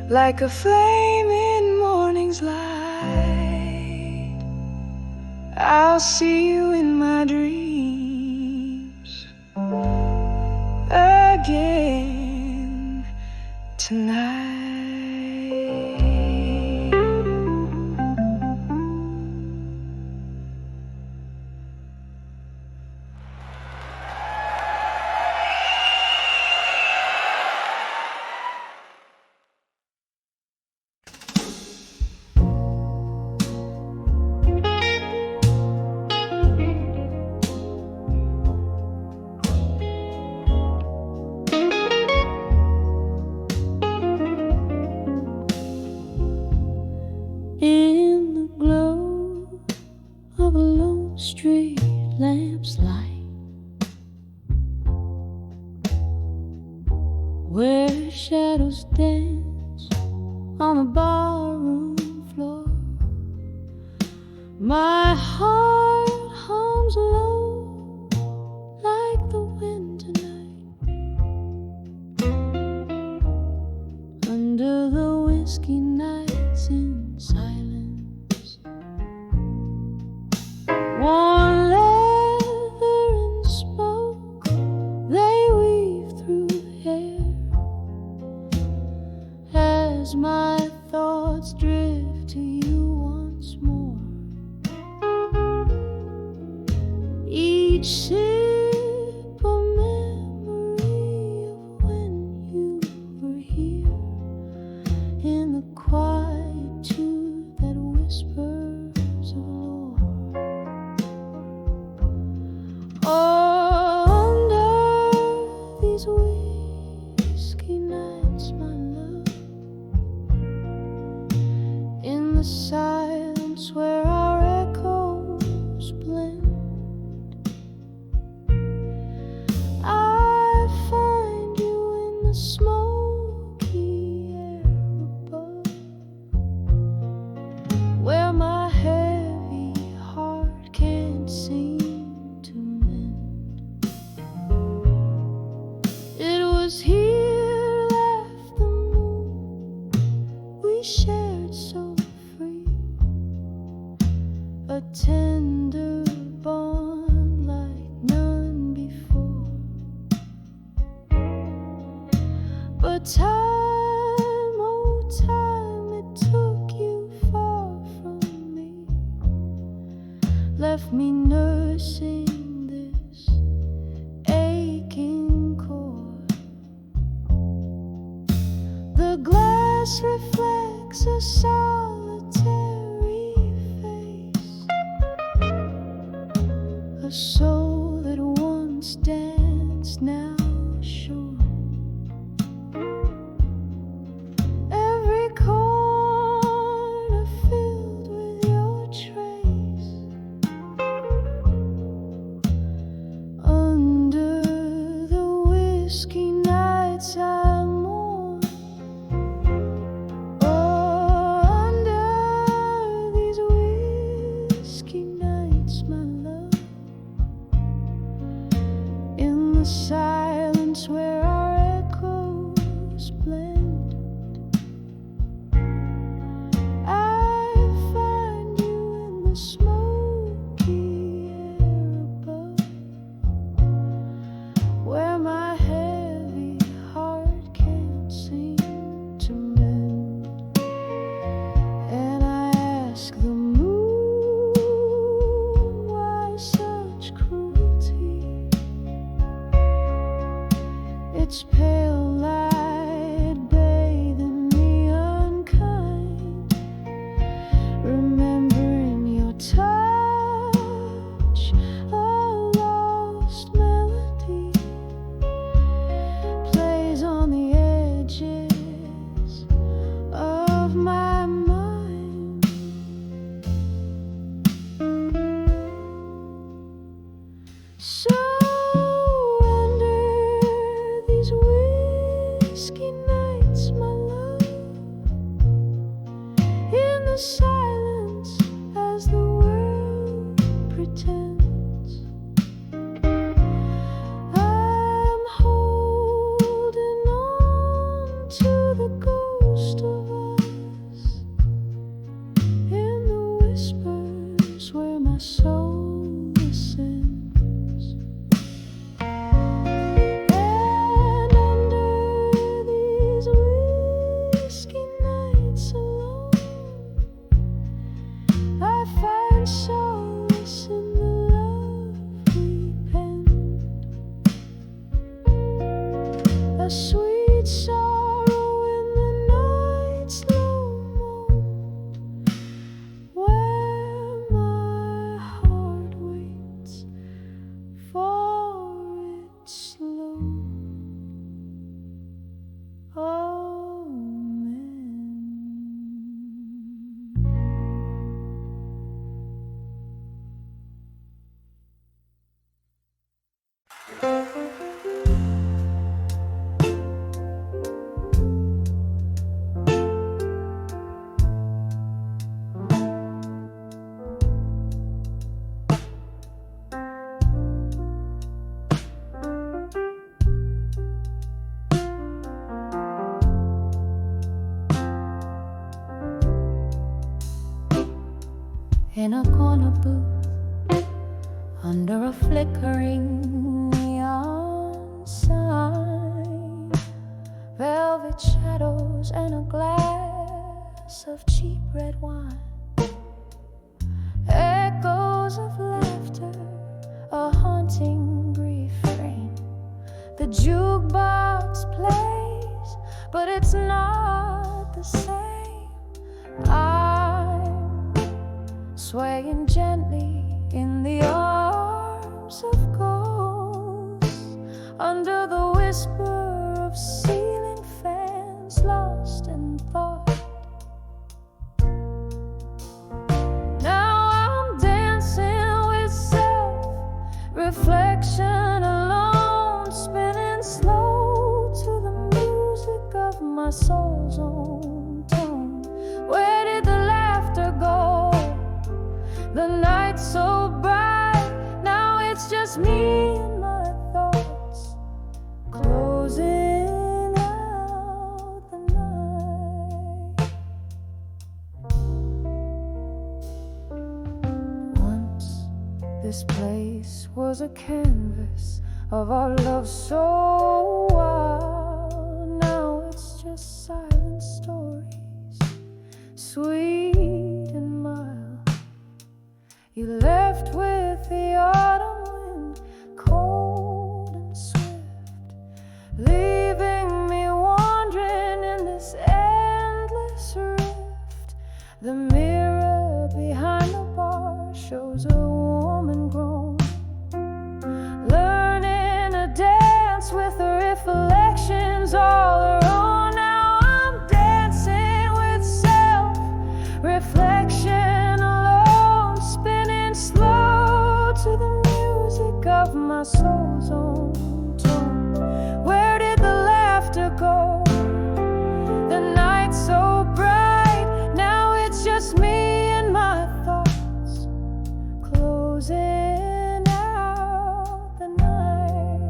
like a flame in morning's light. I'll see you in my dreams again tonight. In the glow of a lone street lamp's light, where shadows dance on the barroom floor, my heart hums low like the wind tonight. whiskey nights in silence. Worn leather and smoke, they weave through hair as my thoughts drift to you once more. Each sip a memory of when you were here, in the quietude that whispers of lore. Oh, under these whiskey nights, my love, in the silence where our echoes blend, I find you in the smoky air above, where my heavy heart can't seem to mend. It was here, left the moon, we shared so free, a tender bond like none before. But time, oh time, it took you far from me, left me nursing this aching chord. The glass reflects a solitary face, a soul that once danced, now shore. Every corner filled with your trace, under the whiskey nights I mourn. Oh, under these whiskey nights, my love, in the silence where our echoes blend, I find you in the smoky air above, where my heavy heart can't seem to mend. And I ask the moon, why such cruelty? Its pale light bathing me unkind, remembering your touch, a lost melody plays on the edges of my mind. So under these whiskey nights, my love, in the silence as the world pretends, I'm holding on to the ghost of us, in the whispers where my soul listens. in a corner booth under a flickering neon sign, velvet shadows and a glass of cheap red wine, echoes of laughter, a haunting refrain. The jukebox plays, but it's not the same. I'm swaying gently in the arms of ghosts, under the whisper of ceiling fans, lost in thought. Now I'm dancing with self-reflection alone, spinning slow to the music of my soul's own tone. Where did the laughter go? The night's so bright, now it's just me and my thoughts, closing out the night. Once this place was a canvas of our love so wild, now it's just silent stories, sweet and mild. You left with the autumn wind, cold and swift, leaving me wandering in this endless rift. The mirror behind the bar shows a woman grown, learning to dance with her reflections all her own. Now I'm dancing with self-reflection alone, spinning slow to the music of my soul's own tone. Where did the laughter go? The night's so bright, now it's just me and my thoughts, closing out the night.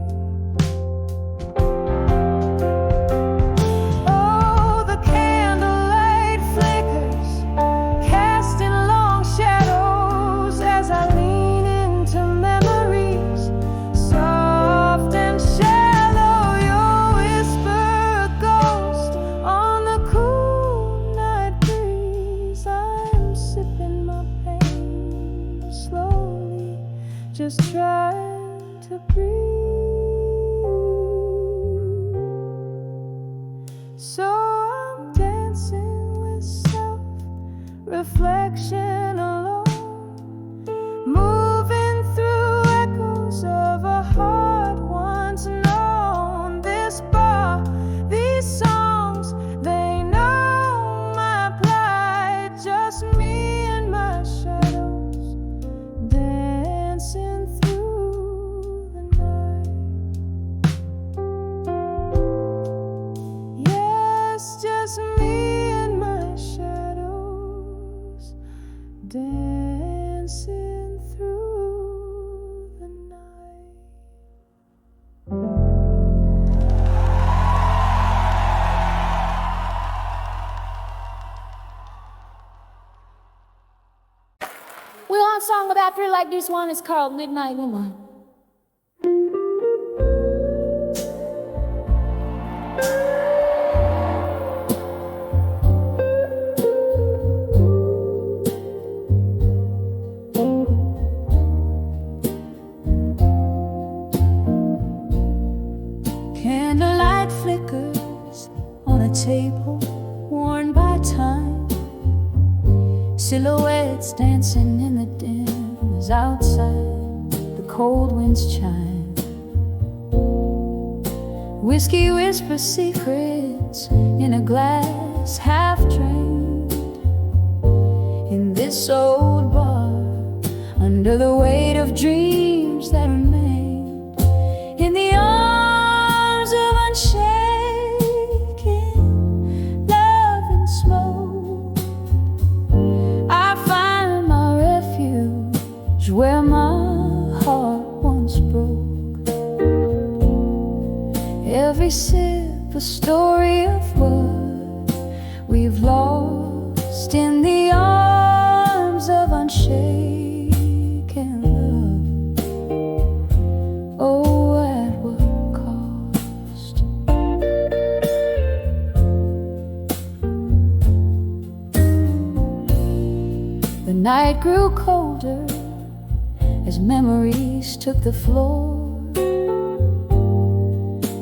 Oh, the candlelight flickers, casting long shadows as I lean into memories, soft and shallow. Your whisper, a ghost on the cool night breeze. I'm sipping my pain slowly, just trying to breathe. So I'm dancing with self-reflection alone, moving through echoes of a heart once known. This bar, these songs, they know my plight. Just me and my shadows, dancing through the night. Yes, just me and my shadows, dancing through the night. We want a song with after like this one is called Midnight Woman. Candlelight flickers on a table worn by time, silhouettes dancing in the dim as outside the cold winds chime. Whiskey whispers secrets in a glass half drained, in this old bar, under the weight of dreams that remain, in the arms of unshaken love and smoke. I find my refuge where my heart once broke. Every sip a story of what we've lost in the arms of unshaken night grew colder as memories took the floor.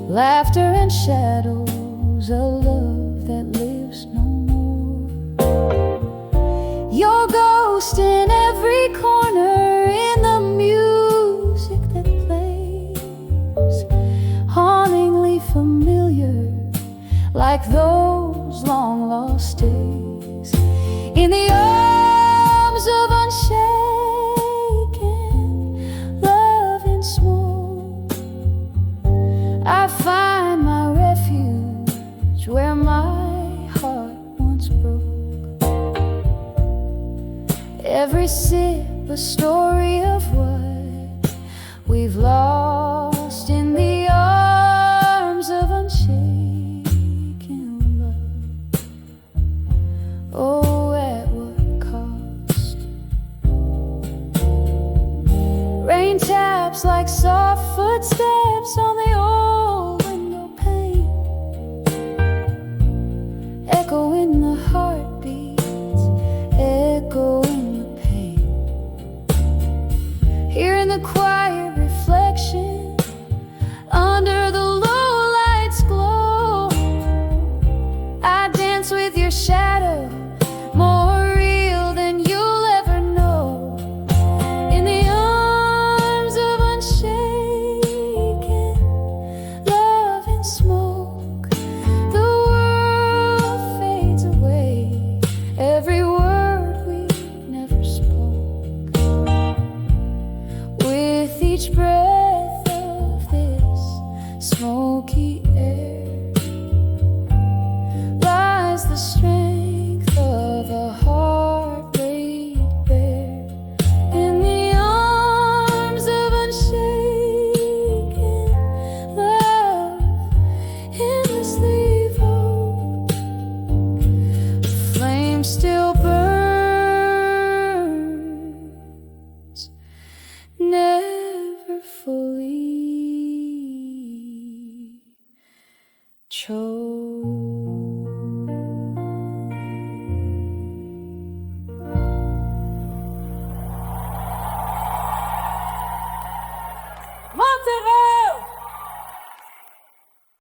Laughter and shadows, a love that lives no more. Your ghost in every corner, in the music that plays, hauntingly familiar, like those long lost days. In the arms of unshaken love and smoke, I find my refuge where my heart once broke. Every sip a story of what we've lost in the arms of unshaken love. Oh, at what cost? Rain taps like soft footsteps on the old window pane, echo in the heartbeats, echo in the pain. Here in the quiet reflection, under the low lights glow, I dance with your shadow, more real than you'll ever know. In the arms of unshaken love and smoke, the world fades away, every word we never spoke. With each breath of this smoky air lies the strength of a heart laid bare. In the arms of unshaken love, endlessly evoke, the flame still burns, never fully choke.